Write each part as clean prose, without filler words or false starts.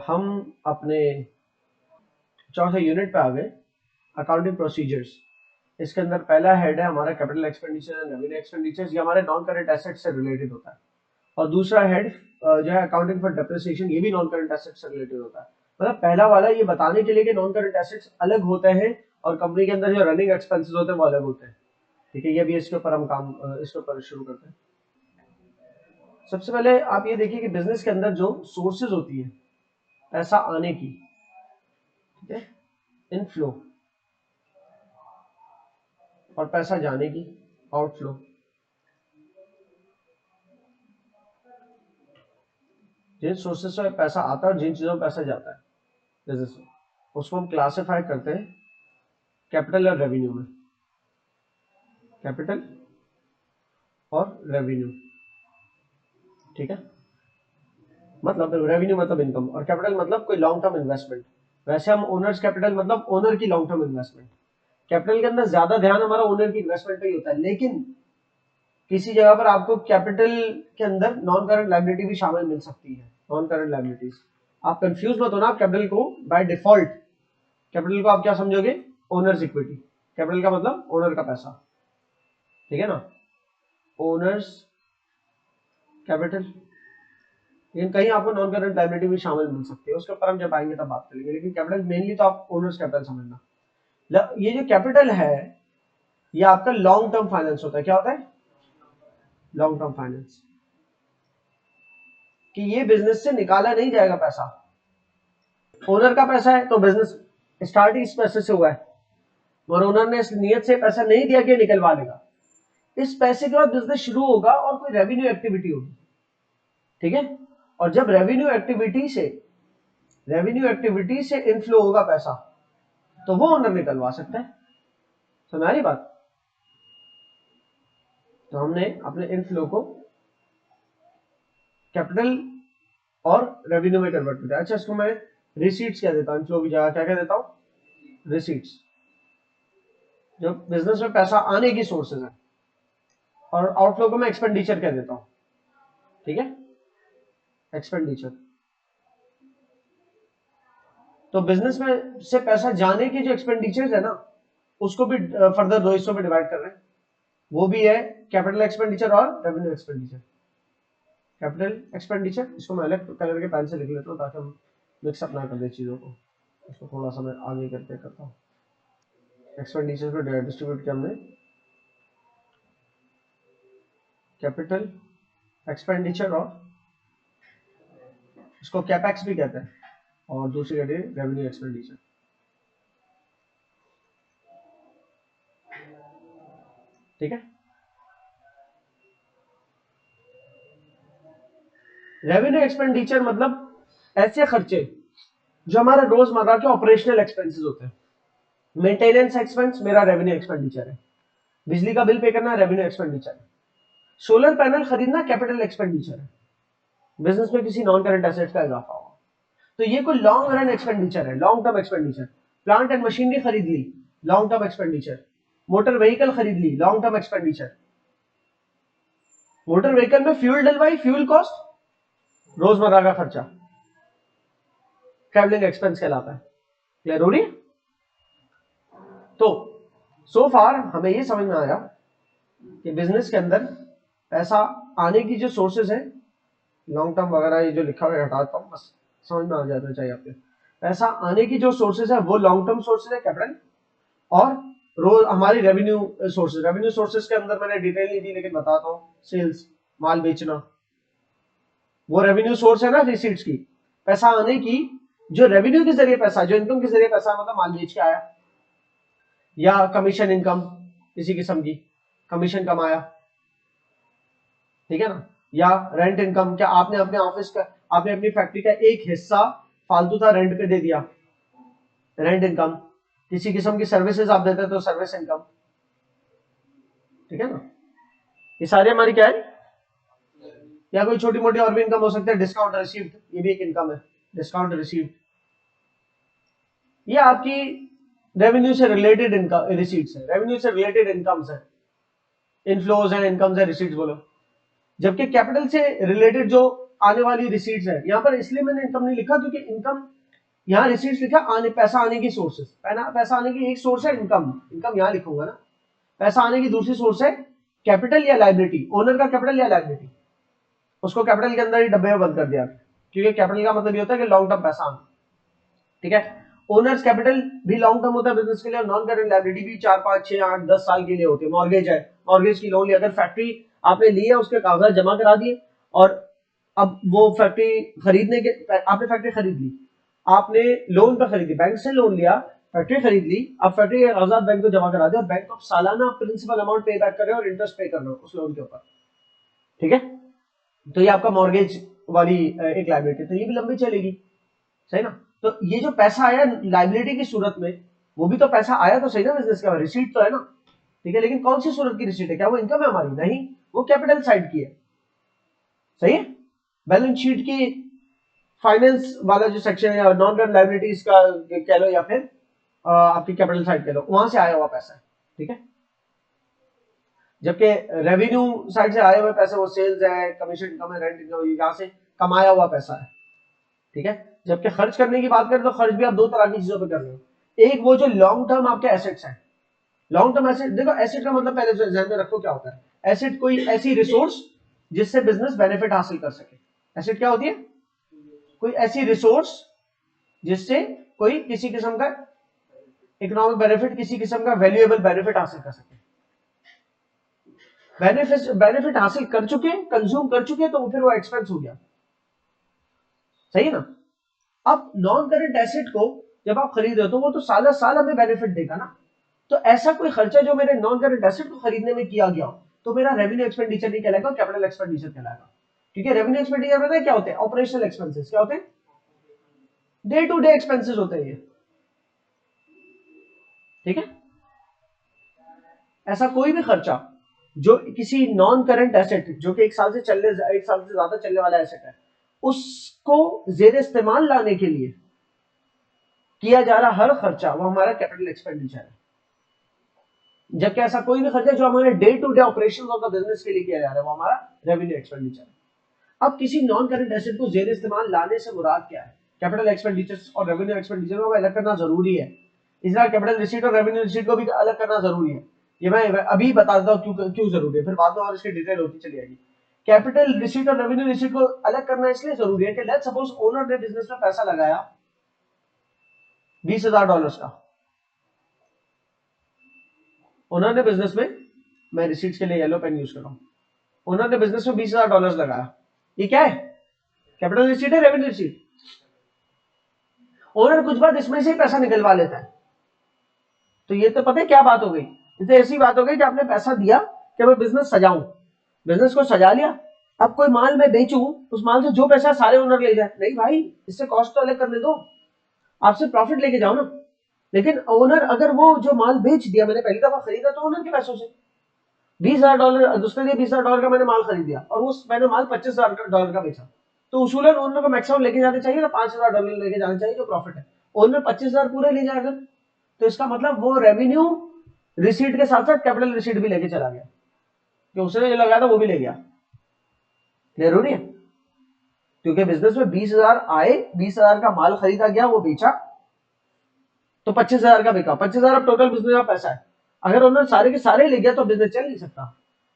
हम अपने चौथे यूनिट पे आ गए, अकाउंटिंग प्रोसीजर्स। इसके अंदर पहला हेड है हमारा capital expenditure and revenue expenditures, ये हमारे नॉन करंट एसेट से रिलेटेड होता है। और दूसरा हेड जो है अकाउंटिंग फॉर डेप्रिसिएशन, ये भी नॉन करंट एसेट से रिलेटेड होता है। मतलब पहला वाला ये बताने के लिए कि नॉन करंट एसेट्स अलग होते हैं और कंपनी के अंदर जो रनिंग एक्सपेंसेस होते हैं वो अलग होते हैं। ठीक है, ये भी इसके ऊपर हम काम इसके ऊपर शुरू करते हैं। सबसे पहले आप ये देखिए कि बिजनेस के अंदर जो सोर्सेज होती है पैसा आने की, ठीक है, इनफ्लो, और पैसा जाने की, आउटफ्लो। जिन सोर्सेज से पैसा आता है और जिन चीजों में पैसा जाता है बिजनेस में, उसको हम क्लासिफाई करते हैं कैपिटल और रेवेन्यू में। कैपिटल और रेवेन्यू, ठीक है। मतलब रेवेन्यू मतलब इनकम और कैपिटल मतलब कोई लॉन्ग टर्म इन्वेस्टमेंट। वैसे हम ओनर्स कैपिटल मतलब ओनर की लॉन्ग टर्म इन्वेस्टमेंट। कैपिटल के अंदर ज्यादा ध्यान हमारा ओनर की इन्वेस्टमेंट पे ही होता है, लेकिन किसी जगह पर आपको कैपिटल के अंदर नॉन करंट लायबिलिटी भी शामिल मिल सकती है। नॉन करंट लायबिलिटीज, आप कंफ्यूज मत होना। आप कैपिटल को बाय डिफॉल्ट, कैपिटल को आप क्या समझोगे? Owners equity. कैपिटल का मतलब ओनर का पैसा, ठीक है ना, ओनर्स कैपिटल। लेकिन कहीं आपको नॉन करंट लायबिलिटी भी शामिल मिल सकती है, उसके ऊपर हम जब आएंगे तब बात करेंगे। लेकिन कैपिटल मेनली तो आप ओनर्स कैपिटल समझना। ये जो कैपिटल है ये आपका लॉन्ग टर्म फाइनेंस होता है। क्या होता है? Long term finance. कि ये बिजनेस से निकाला नहीं जाएगा पैसा। ओनर का पैसा है तो बिजनेस स्टार्ट ही इस पैसे से हुआ है, और ओनर ने इस नियत से पैसा नहीं दिया कि निकलवा लेगा। इस पैसे के बाद बिजनेस शुरू होगा और कोई रेवेन्यू एक्टिविटी होगी, ठीक है। और जब रेवेन्यू एक्टिविटी से इनफ्लो होगा पैसा, तो वो ओनर निकलवा सकता है। समझ आ रही बात? तो हमने अपने इनफ्लो को कैपिटल और रेवेन्यू में कन्वर्ट किया। अच्छा, इसको मैं रिसीट्स क्या देता हूँ, इनफ्लो की जगह क्या क्या देता हूँ? रिसीट्स। जो बिजनेस में पैसा आने की सोर्सेज है। और आउटफ्लो को मैं एक्सपेंडिचर कह देता हूं, ठीक है, एक्सपेंडिचर। तो बिजनेस में से पैसा जाने के जो एक्सपेंडिचर्स है ना, उसको भी फर्दर दो हिस्सों में डिवाइड कर रहे हैं। वो भी है कैपिटल एक्सपेंडिचर और रेवेन्यू एक्सपेंडिचर। कैपिटल एक्सपेंडिचर, इसको मैं अलग कलर के पेन से लिख लेता हूँ ताकि हम मिक्सअप ना कर दे चीजों को। इसको थोड़ा सा मैं आगे करके करता हूँ। एक्सपेंडिचर को डिस्ट्रीब्यूट किया हमने, कैपिटल एक्सपेंडिचर, और इसको कैपेक्स भी कहते हैं, और दूसरी कैटेगरी रेवेन्यू एक्सपेंडिचर। ठीक है। रेवेन्यू एक्सपेंडिचर मतलब ऐसे खर्चे जो हमारे रोजमर्रा के ऑपरेशनल एक्सपेंसेस होते हैं। मेंटेनेंस एक्सपेंस मेरा रेवेन्यू एक्सपेंडिचर है, बिजली का बिल पे करना रेवेन्यू एक्सपेंडिचर है, सोलर पैनल खरीदना कैपिटल एक्सपेंडिचर है, बिजनेस में किसी नॉन करंट एसेट का इजाफा हुआ तो ये कोई लॉन्ग रन एक्सपेंडिचर है, long term expenditure. Plant and machinery खरीद ली, long term expenditure. Motor vehicle खरीद ली, long term expenditure. Motor vehicle में फ्यूल डलवाई, फ्यूल कॉस्ट, रोजमर्रा का खर्चा, ट्रैवलिंग एक्सपेंस कहलाता है। क्लियर हो रही है? तो सो फार हमें ये समझ में आया कि बिजनेस के अंदर पैसा आने की जो सोर्सेज है, लॉन्ग टर्म वगैरह ये जो लिखा हुआ है हटाता हूं, बस समझ में आ जाना चाहिए आपके। पैसा आने की जो सोर्सेज है वो लॉन्ग टर्म सोर्सेज है, कैपिटल, और रोज हमारी रेवेन्यू सोर्सेज के अंदर मैंने डिटेल नहीं दी लेकिन बताता हूँ। सेल्स, माल बेचना, वो रेवेन्यू सोर्स है ना रिसीट्स की। पैसा आने की जो रेवेन्यू के जरिए पैसा, जो इनकम के जरिए पैसा, मतलब माल बेच के आया, या कमीशन इनकम, किसी किस्म की कमीशन कमाया, ठीक है ना, या रेंट इनकम, क्या आपने अपने ऑफिस का, आपने अपनी फैक्ट्री का एक हिस्सा फालतू था रेंट पे दे दिया, रेंट इनकम। किसी किस्म की सर्विसेज आप देते हैं तो सर्विस इनकम, ठीक है ना। ये सारी हमारी क्या है, या कोई छोटी मोटी और भी इनकम हो सकती है। डिस्काउंट रिसीव्ड, ये भी एक इनकम है, डिस्काउंट रिसीव्ड। ये आपकी रेवेन्यू से रिलेटेड इनकम, रिसीट्स है, रेवेन्यू से रिलेटेड इनकम्स है, इनफ्लोज है, इनकम्स है, रिसीट्स बोलो। जबकि कैपिटल से रिलेटेड जो आने वाली रिसीट्स है। यहाँ पर इसलिए मैंने इनकम नहीं लिखा क्योंकि इनकम, यहाँ रिसीट्स लिखा आने, पैसा आने की सोर्सेस, पैसा आने की एक सोर्स है इनकम, इनकम यहाँ लिखूंगा ना। पैसा आने की दूसरी सोर्स है कैपिटल या लाइबिलिटी, ओनर का कैपिटल या लाइबिलिटी, उसको कैपिटल के अंदर ही डब्बे में बंद कर दिया, क्योंकि कैपिटल का मतलब ये होता है कि लॉन्ग टर्म पैसा आना, ठीक है। ओनर्स कैपिटल भी लॉन्ग टर्म होता है बिजनेस के लिए, नॉन करंट लायबिलिटी भी 4 5 6 8 10 साल के लिए होती है। मॉर्गेज है, मॉर्गेज की लोन ली, अगर फैक्ट्री आपने ली है उसके कागजात जमा करा दिए और अब वो फैक्ट्री खरीदने के, आपने फैक्ट्री खरीद ली, आपने लोन पे खरीदी, बैंक से लोन लिया, फैक्ट्री खरीद ली, अब फैक्ट्री के कागजात बैंक को जमा करा दिया और बैंक को सालाना प्रिंसिपल अमाउंट पे बैक कर रहे हो और इंटरेस्ट पे कर रहे हो उस लोन के ऊपर, ठीक है। तो ये आपका मॉर्गेज वाली एक लायबिलिटी, तो ये भी लंबी चलेगी, सही ना। तो ये जो पैसा आया लायबिलिटी की सूरत में, वो भी तो पैसा आया तो सही ना बिजनेस का, रिसीट तो है ना, ठीक है। लेकिन कौन सी सूरत की रिसीट है, क्या वो इनकम है हमारी? नहीं, वो कैपिटल साइड की है, सही है। बैलेंस शीट की फाइनेंस वाला जो सेक्शन है, नॉन करंट लायबिलिटीज का कह लो या फिर आपकी कैपिटल साइड कह लो, वहां से आया हुआ पैसा है, ठीक है। जबकि रेवेन्यू साइड से आए हुए पैसे वो सेल्स है, कमीशन इनकम है, रेंट इनकम, यहाँ से कमाया हुआ पैसा है, ठीक है। जबकि खर्च करने की बात करें तो खर्च भी आप दो तरह की चीजों पे कर रहे हो, एक वो जो लॉन्ग टर्म आपके एसेट्स हैं, लॉन्ग टर्म एसेट, देखो एसेट का मतलब पहले ध्यान में रखो क्या होता है। एसेट कोई ऐसी रिसोर्स जिससे बिजनेस बेनिफिट हासिल कर सके, एसेट क्या होती है? कोई ऐसी रिसोर्स जिससे कोई किसी किस्म का इकोनॉमिक बेनिफिट, किसी किस्म का वैल्यूएबल बेनिफिट हासिल कर सके। बेनिफिट हासिल कर चुके, कंज्यूम कर चुके, तो फिर वो एक्सपेंस हो गया, सही है ना। अब नॉन करंट एसेट को जब आप खरीद रहे हो तो वो तो साल साल हमें बेनिफिट देगा ना। तो ऐसा कोई खर्चा जो मेरे नॉन करंट एसेट को खरीदने में किया गया तो मेरा रेवेन्यू एक्सपेंडिचर नहीं कहलाएगा, कैपिटल एक्सपेंडिचर कहलाएगा। क्योंकि रेवेन्यू एक्सपेंडिचर पता है क्या होते हैं? Operational expenses. क्या होते हैं? डे टू डे एक्सपेंसेस होते हैं ये, ठीक है। ऐसा कोई भी खर्चा जो किसी नॉन करंट एसेट, जो कि एक साल से ज्यादा चलने वाला एसेट है, उसको जेर इस्तेमाल लाने के लिए किया जा रहा हर खर्चा, वो हमारा कैपिटल एक्सपेंडिचर है। जबकि ऐसा कोई भी खर्चा जो हमारे day to day operation of the business के लिए किया जा रहा है वो हमारा रेवेन्यू एक्सपेंडिचर है। अब किसी नॉन करंट एसेट को जेर इस्तेमाल लाने से मुराद क्या है? कैपिटल एक्सपेंडिचर और रेवेन्यू एक्सपेंडिचर को अलग करना जरूरी है। इस तरह कैपिटल रिसीट और रेवेन्यू रिसीट को भी अलग करना जरूरी है। ये मैं अभी बता देता हूँ क्यों जरूरी है, फिर बाद में और इसकी डिटेल होती चली जाएगी। कैपिटल रिसीट और रेवेन्यू रिसीट को अलग करना इसलिए जरूरी है कि लेट्स सपोज ओनर ने बिजनेस में पैसा लगाया $20,000 का, ओनर ने बिजनेस में, मैं रिसीट्स के लिए येलो पेन यूज कर रहा हूं, ओनर ने बिजनेस में $20,000 लगाया, ये क्या है? कैपिटल रिसीट है, रेवेन्यू रिसीट। ओनर कुछ बात इसमें से ही पैसा निकलवा लेता है, तो ये तो पता है क्या बात हो गई? ये तो ऐसी बात हो गई कि आपने पैसा दिया कि मैं बिजनेस सजाऊं, बिजनेस को सजा लिया, अब कोई माल मैं बेचूं, उस माल से जो पैसा सारे ओनर ले जाए, नहीं भाई, इससे कॉस्ट तो अलग करने दो, आपसे प्रॉफिट लेके जाओ ना। लेकिन ओनर अगर वो जो माल बेच दिया, मैंने पहली दफा खरीदा तो ओनर के पैसों से $20,000, दूसरे दिन $20,000 का मैंने माल खरीद दिया और उस मैंने माल $25,000 का बेचा, तो उसूलन ओनर को मैक्सिमम लेके जाने चाहिए ना, $5,000 लेके जाने चाहिए जो प्रॉफिट है। ओनर 25,000 पूरे ले जाएगा, तो इसका मतलब वो रेवेन्यू रिसीट के साथ साथ कैपिटल रिसीट भी लेके चला गया, कि उसने जो लगाया था वो भी ले गया। क्लियर हो रही है? क्योंकि बिजनेस में 20,000 आए, 20,000 का माल खरीदा गया, वो बेचा तो 25,000 का बिका, 25,000 अब टोटल बिजनेस का पैसा है। अगर उन्होंने सारे के सारे ले गया तो बिजनेस चल नहीं सकता,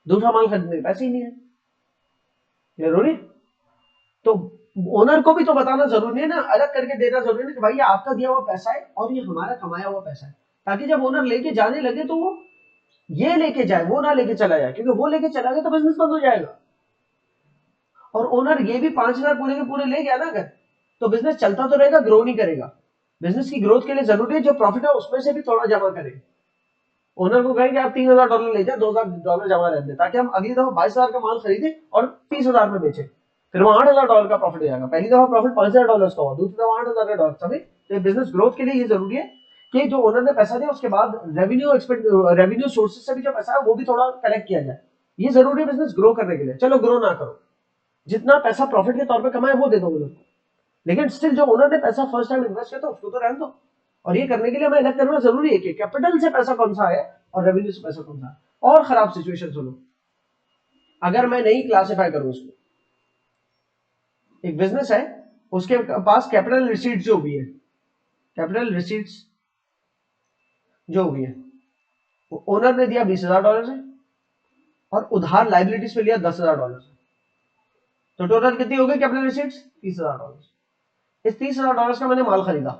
दूसरा माल खरीदने के पैसे ही नहीं है। जरूरी, तो ओनर को भी तो बताना जरूरी है ना, अलग करके देना जरूरी है कि भाई ये आपका दिया हुआ पैसा है और ये हमारा कमाया हुआ पैसा है, ताकि जब ओनर लेके जाने लगे तो वो ये लेके जाए, वो ना लेके चला जाए, क्योंकि वो लेके चला गया तो बिजनेस बंद हो जाएगा। और ओनर ये भी 5,000 पूरे के पूरे ले गया ना अगर, तो बिजनेस चलता तो रहेगा, ग्रो नहीं करेगा। बिजनेस की ग्रोथ के लिए जरूरी है जो प्रॉफिट है उसमें से भी थोड़ा जमा करें। ओनर को कहेंगे आप $3,000 ले जाए, $2,000 जमा रहने दे, ताकि हम अगली दफा 22,000 का माल खरीदे और 30,000 में बेचे, फिर वो $8,000 का प्रॉफिट हो जाएगा। पहली दफा प्रॉफिट $5,000 का हुआ, दूसरी दफा $8,000 समझे। तो बिजनेस ग्रोथ के लिए ये जरूरी है कि जो ओनर ने पैसा दिया उसके बाद रेवेन्यू सोर्सेज से भी जो पैसा है वो भी थोड़ा कलेक्ट किया जाए, ये जरूरी है बिजनेस ग्रो करने के लिए। चलो ग्रो ना करो, जितना पैसा प्रॉफिट के तौर पे कमाए वो दे दो ओनर को, लेकिन स्टिल जो ओनर ने पैसा फर्स्ट टाइम इन्वेस्ट किया तो उसको तो रहने दो। और ये करने के लिए हमें अलग करना जरूरी है कि कैपिटल से पैसा कौन सा है और रेवेन्यू से पैसा कौन सा है। और खराब सिचुएशन सुनो, अगर मैं नहीं क्लासिफाई करूं उसको, एक बिजनेस है, उसके पास कैपिटल रिसीट जो भी है, कैपिटल रिसीट्स जो भी है, ओनर ने दिया $20,000 है और उधार लाइबिलिटीज पे लिया $10,000 है, तो टोटल कितनी हो गई कैपिटल रिसीट्स? $30,000। इस $30,000 का मैंने माल खरीदा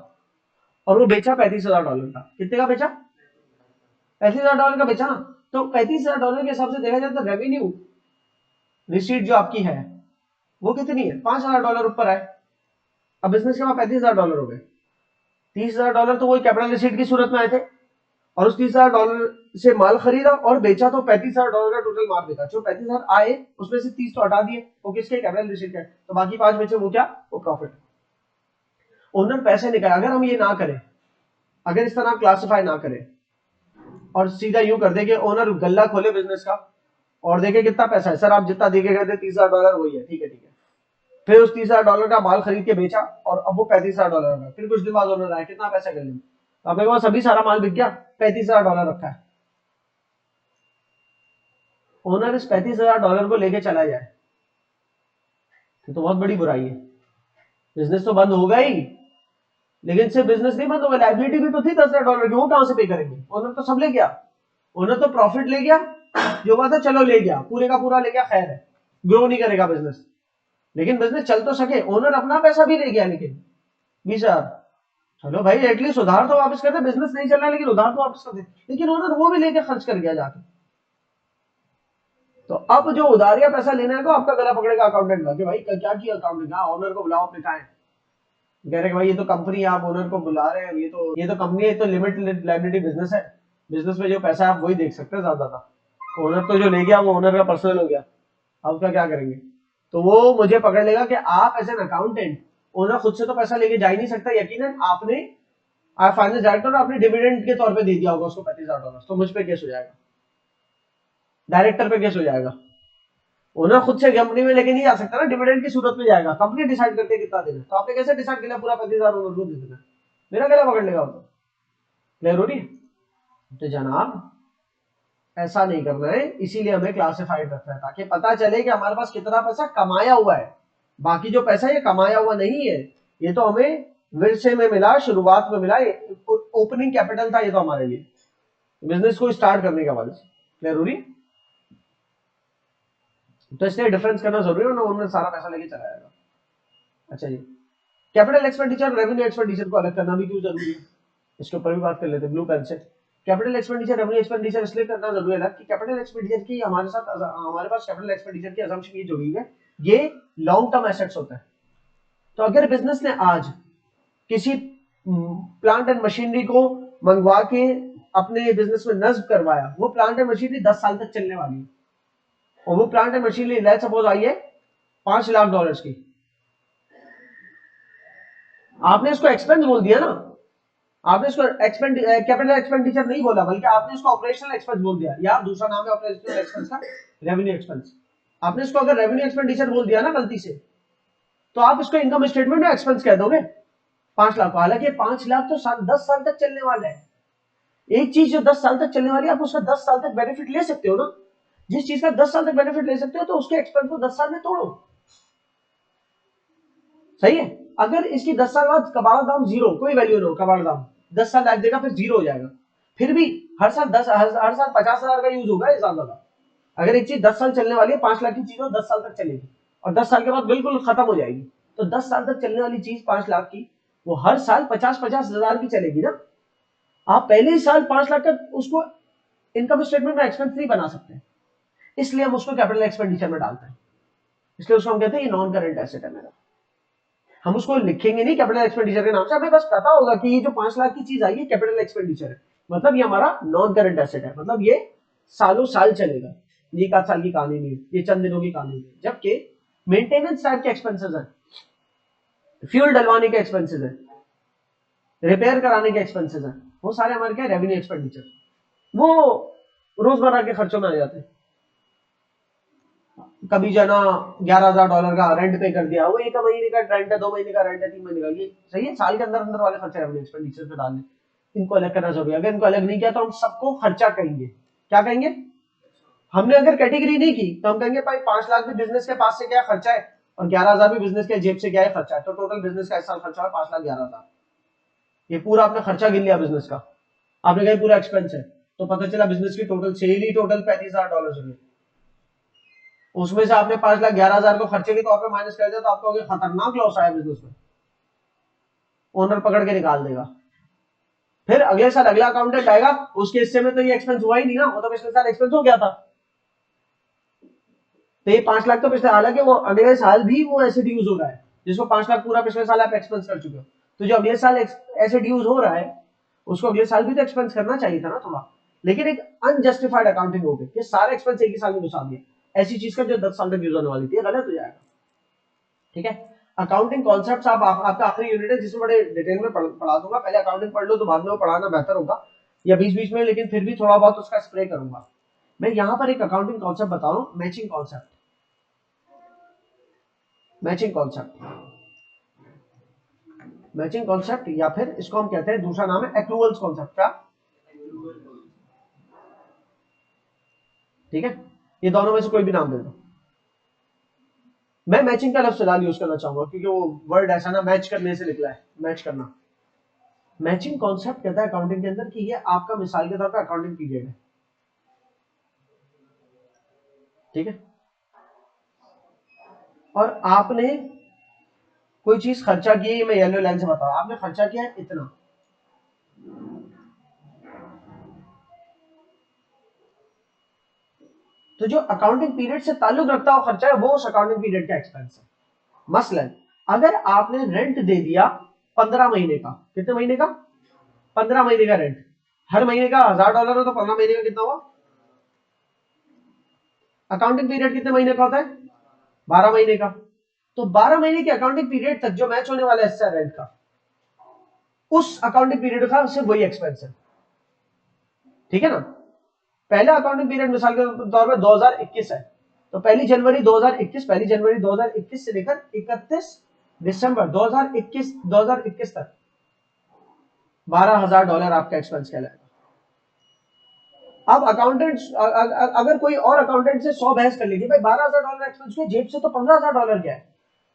और वो बेचा $35,000 का। कितने का बेचा? $35,000 का बेचा ना। तो $35,000 के हिसाब से देखा जाए तो रेवेन्यू रिसीट जो आपकी है वो कितनी है? $5,000 ऊपर है। अब बिजनेस के पास $35,000 हो गए, $30,000 तो वही कैपिटल रिसीट की सूरत में आए थे और उस $30,000 से माल खरीदा और बेचा, तो $35,000 का टोटल माल बेचा। जो 35,000 आए उसमें से 30 तो हटा दिए, वो किसके? कैपिटल रिसीट का, तो बाकी 5 बचे, वो क्या? वो प्रॉफिट। ओनर पैसे निकाले। अगर हम ये ना करें, अगर इस तरह क्लासिफाई ना करें और सीधा यूं कर दे कि ओनर गल्ला खोले बिजनेस का और देखे कितना पैसा है, सर आप जितना दे के गए थे $30,000 वही है, ठीक है ठीक है, फिर उस $30,000 का माल खरीद के बेचा और अब वो $35,000 का, फिर कुछ दिन बाद ओनर आया, कितना पैसा कर लिया, तो आपके पास अभी सारा माल बिक गया, $35,000 रखा है। ओनर इस $35,000 को लेके चला जाए तो बहुत बड़ी बुराई है। बिजनेस तो बंद होगा ही, लेकिन सिर्फ बिजनेस नहीं बंद होगा, लाइबिलिटी भी तो थी $10,000 की, वो कहां से पे करेंगे? ओनर तो सब ले गया, ओनर तो प्रॉफिट ले गया, जो बात है चलो ले गया, पूरे का पूरा ले गया, खैर है, ग्रो नहीं करेगा बिजनेस, लेकिन बिजनेस चल तो सके। ओनर अपना पैसा भी ले गया, लेकिन 20,000, चलो भाई एटलीस्ट उधार तो वापस कर दे, बिजनेस नहीं चल रहा लेकिन उधार तो वापस कर दे, लेकिन ओनर वो भी लेके खर्च कर गया जाके। तो अब जो उधारिया पैसा लेना है तो आपका गला पकड़ेगा अकाउंटेंट का कि भाई क्या किया अकाउंटेंट, हाँ ओनर को बुलाओ अपने, कहा है कह रहे भाई ये तो कंपनी है, आप ओनर को बुला रहे हैं, ये तो कंपनी है, ये तो लिमिटेड लायबिलिटी बिजनेस है, बिजनेस में जो पैसा है आप वही देख सकते हैं ज्यादा था, ओनर तो जो ले गया वो ओनर का पर्सनल हो गया, अब उसका क्या करेंगे? तो वो मुझे पकड़ लेगा कि आप एज एन अकाउंटेंट, ओनर खुद से तो पैसा लेके जा ही नहीं सकता, यकीनन आपने फाइनेंस डायरेक्टर आपने डिविडेंड के तौर पे दे दिया होगा उसको $35,000, तो मुझ पे केस हो जाएगा, डायरेक्टर पे केस हो जाएगा। ओनर खुद से कंपनी में लेके नहीं जा सकता ना, डिविडेंड की सूरत में जाएगा, कंपनी डिसाइड करती है कितना देना, तो आपने कैसे डिसाइड किया पूरा 35,000 ओनर को दे देना? मेरा गला पकड़ लेगा वो। क्लियर हो रही है? तो जनाब ऐसा नहीं करना है, इसीलिए हमें क्लासिफाइड रखना है ताकि पता चले कि हमारे पास कितना पैसा कमाया हुआ है। बाकी जो पैसा ये कमाया हुआ नहीं है, ये तो हमें विरसे में मिला, शुरुआत में मिला, ओपनिंग कैपिटल था ये तो हमारे लिए बिजनेस को स्टार्ट करने के बाद। क्लियर हो रही है? तो इसलिए डिफरेंस करना जरूरी है ना, उन्होंने सारा पैसा लेके चला जाएगा। अच्छा जी, कैपिटल एक्सपेंडिचर रेवेन्यू एक्सपेंडिचर को अलग करना भी क्यों जरूरी है, इसके ऊपर भी बात कर लेते हैं ब्लू पेन से। कैपिटल एक्सपेंडिचर रेवेन्यू एक्सपेंडिचर इसलिए करना जरूरी है कि कैपिटल एक्सपेंडिचर की हमारे साथ, हमारे पास कैपिटल एक्सपेंडिचर की असम्पशन ये जुड़ी हुई है, ये लॉन्ग टर्म एसेट्स होता है। तो अगर बिजनेस ने आज किसी प्लांट एंड मशीनरी को मंगवा के अपने बिजनेस में नस्ब करवाया, वो प्लांट एंड मशीनरी 10 साल तक चलने वाली है, और वो plant and machinery let suppose I है $5 लाख की, आपने इसको एक्सपेंस बोल दिया ना, आपने इसको कैपिटल एक्सपेंडिचर नहीं बोला, बल्कि आपने इसको ऑपरेशनल एक्सपेंस बोल दिया, या दूसरा नाम है ऑपरेशनल एक्सपेंस का रेवेन्यू एक्सपेंस। आपने इसको अगर रेवेन्यू एक्सपेंडिचर बोल दिया ना गलती से, तो आप इसको इनकम स्टेटमेंट में एक्सपेंस कह दोगे 5 लाख। हालांकि 5 लाख तो 10 साल तक चलने वाला है, एक चीज जो 10 साल तक चलने वाली है, आप उसका 10 साल तक बेनिफिट ले सकते हो ना, जिस चीज का 10 साल तक बेनिफिट ले सकते हो तो उसके एक्सपेंस को 10 साल में तोड़ो, सही है। अगर इसकी 10 साल बाद कबाड़ दाम जीरो, कोई वैल्यू ना हो, कबाड़ दाम 10 साल लाइफ देगा फिर जीरो हो जाएगा, फिर भी हर साल 50,000 का यूज होगा इस ज्यादा। अगर एक चीज 10 साल चलने वाली है, 5 लाख की चीज हो 10 साल तक चलेगी और 10 साल के बाद बिल्कुल खत्म हो जाएगी, तो 10 साल तक चलने वाली चीज 5 लाख की, वो हर साल 50-50 हजार की चलेगी ना। आप पहले ही साल 5 लाख तक उसको इनकम स्टेटमेंट में एक्सपेंस नहीं बना सकते, इसलिए हम उसको कैपिटल एक्सपेंडिचर में डालते हैं, इसलिए उसको हम कहते हैं ये नॉन करेंट एसेट है मेरा। हम उसको लिखेंगे नहीं कैपिटल एक्सपेंडिचर के नाम से, हमें बस पता होगा कि ये जो 5 लाख की चीज आई है कैपिटल एक्सपेंडिचर है, मतलब ये हमारा नॉन करेंट एसेट है, मतलब ये सालों साल चलेगा, ये 1 साल की कहानी नहीं है, ये चंद दिनों की कहानी नहीं। जबकि मेंटेनेंस टाइप के एक्सपेंसेस हैं, फ्यूल डलवाने के एक्सपेंसेस हैं, रिपेयर कराने के एक्सपेंसेस हैं, वो सारे हमारे क्या रेवेन्यू एक्सपेंडिचर, वो रोजमर्रा के खर्चों में आ जाते हैं। कभी जना $11,000 का रेंट पे कर दिया, वो 1 महीने का रेंट है, 2 महीने का रेंट है, 3 महीने का, ये सही है, साल के अंदर अंदर वाले खर्चे रेवेन्यू एक्सपेंडिचर पे डालने, इनको अलग करना जरूरी है। अगर इनको अलग नहीं किया तो हम सबको खर्चा कहेंगे, क्या कहेंगे? हमने अगर कैटेगरी नहीं की तो हम कहेंगे भाई 5 लाख भी बिजनेस के पास से क्या खर्चा है, और 11,000 भी बिजनेस के जेब से क्या है खर्चा है, तो टोटल बिजनेस का इस साल खर्चा है 5,11,000। ये पूरा आपने खर्चा गिन लिया बिजनेस का, आपने कहा पूरा एक्सपेंस है, तो पता चला बिजनेस की टोटल सेल ही टोटल $35,000 हुई। उसमें से आपने 5,11,000 को खर्चे के तौर पे माइनस कर दिया, तो आपको खतरनाक लॉस आया बिजनेस में, ओनर पकड़ के निकाल देगा। फिर अगले साल अगला अकाउंटेंट आएगा, उसके हिस्से में तो ये एक्सपेंस हुआ ही नहीं ना, वो तो पिछले साल एक्सपेंस हो गया था। तो ये 5 लाख तो पिछले, हालांकि वो अगले साल भी वो एसेट यूज हो रहा है, जिसको 5 लाख पूरा पिछले साल आप एक्सपेंस कर चुके हो, तो जो अगले साल एसेट यूज हो रहा है उसको अगले साल भी तो एक्सपेंस करना चाहिए था ना थोड़ा। लेकिन एक अनजस्टिफाइड अकाउंटिंग हो गई कि सारे एक्सपेंस एक ही साल में घुसा दिए, ऐसी चीज का जो 10 साल तक यूज होने वाली थी, गलत हो जाएगा। ठीक है, अकाउंटिंग कॉन्सेप्ट्स आपका आखिरी यूनिट है जिसमें बड़े डिटेल में पढ़ा दूंगा, पहले अकाउंटिंग पढ़ लो तो बाद में वो पढ़ाना बेहतर होगा, या बीच बीच में, लेकिन फिर भी थोड़ा बहुत उसका स्प्रे करूंगा। मैं यहाँ पर एक अकाउंटिंग कॉन्सेप्ट बता रहा हूँ, matching concept. Matching concept, matching concept, या फिर इसको हम कहते हैं, दूसरा नाम है एक्रूवल्स कॉन्सेप्ट का। ठीक है, ये दोनों में से कोई भी नाम दे दो। मैं मैचिंग का लफ्ज फिलहाल यूज करना चाहूंगा क्योंकि वो वर्ड ऐसा ना मैच करने से निकला है, मैच करना। मैचिंग कॉन्सेप्ट कहता है अकाउंटिंग के अंदर कि ये आपका मिसाल के तौर पर अकाउंटिंग पीरियड है। ठीक है, और आपने कोई चीज खर्चा की है, मैं येलो लाइन से बता रहा हूं, आपने खर्चा किया है इतना, तो जो अकाउंटिंग पीरियड से ताल्लुक रखता हुआ खर्चा है वो उस अकाउंटिंग पीरियड का एक्सपेंस है। मसलन अगर आपने रेंट दे दिया 15 महीने का, कितने महीने का, 15 महीने का रेंट, हर महीने का $1,000 हो, तो 15 महीने का कितना हुआ, अकाउंटिंग पीरियड कितने महीने का होता है, 12 महीने का, तो 12 महीने के अकाउंटिंग पीरियड तक जो मैच होने वाला हिस्सा रेंट का, उस अकाउंटिंग पीरियड का सिर्फ वही एक्सपेंस है। ठीक है ना, पहला अकाउंटिंग पीरियड मिसाल के तौर पर 2021 है, तो 1 जनवरी 2021 से लेकर 31 दिसंबर 2021 तक $12,000 आपका एक्सपेंस कहलाएगा। अब अकाउंटेंट, अगर कोई और अकाउंटेंट से 100 बहस कर लेगी, भाई $12,000 एक्सपेंस हुए, जेब से तो $15,000 क्या है,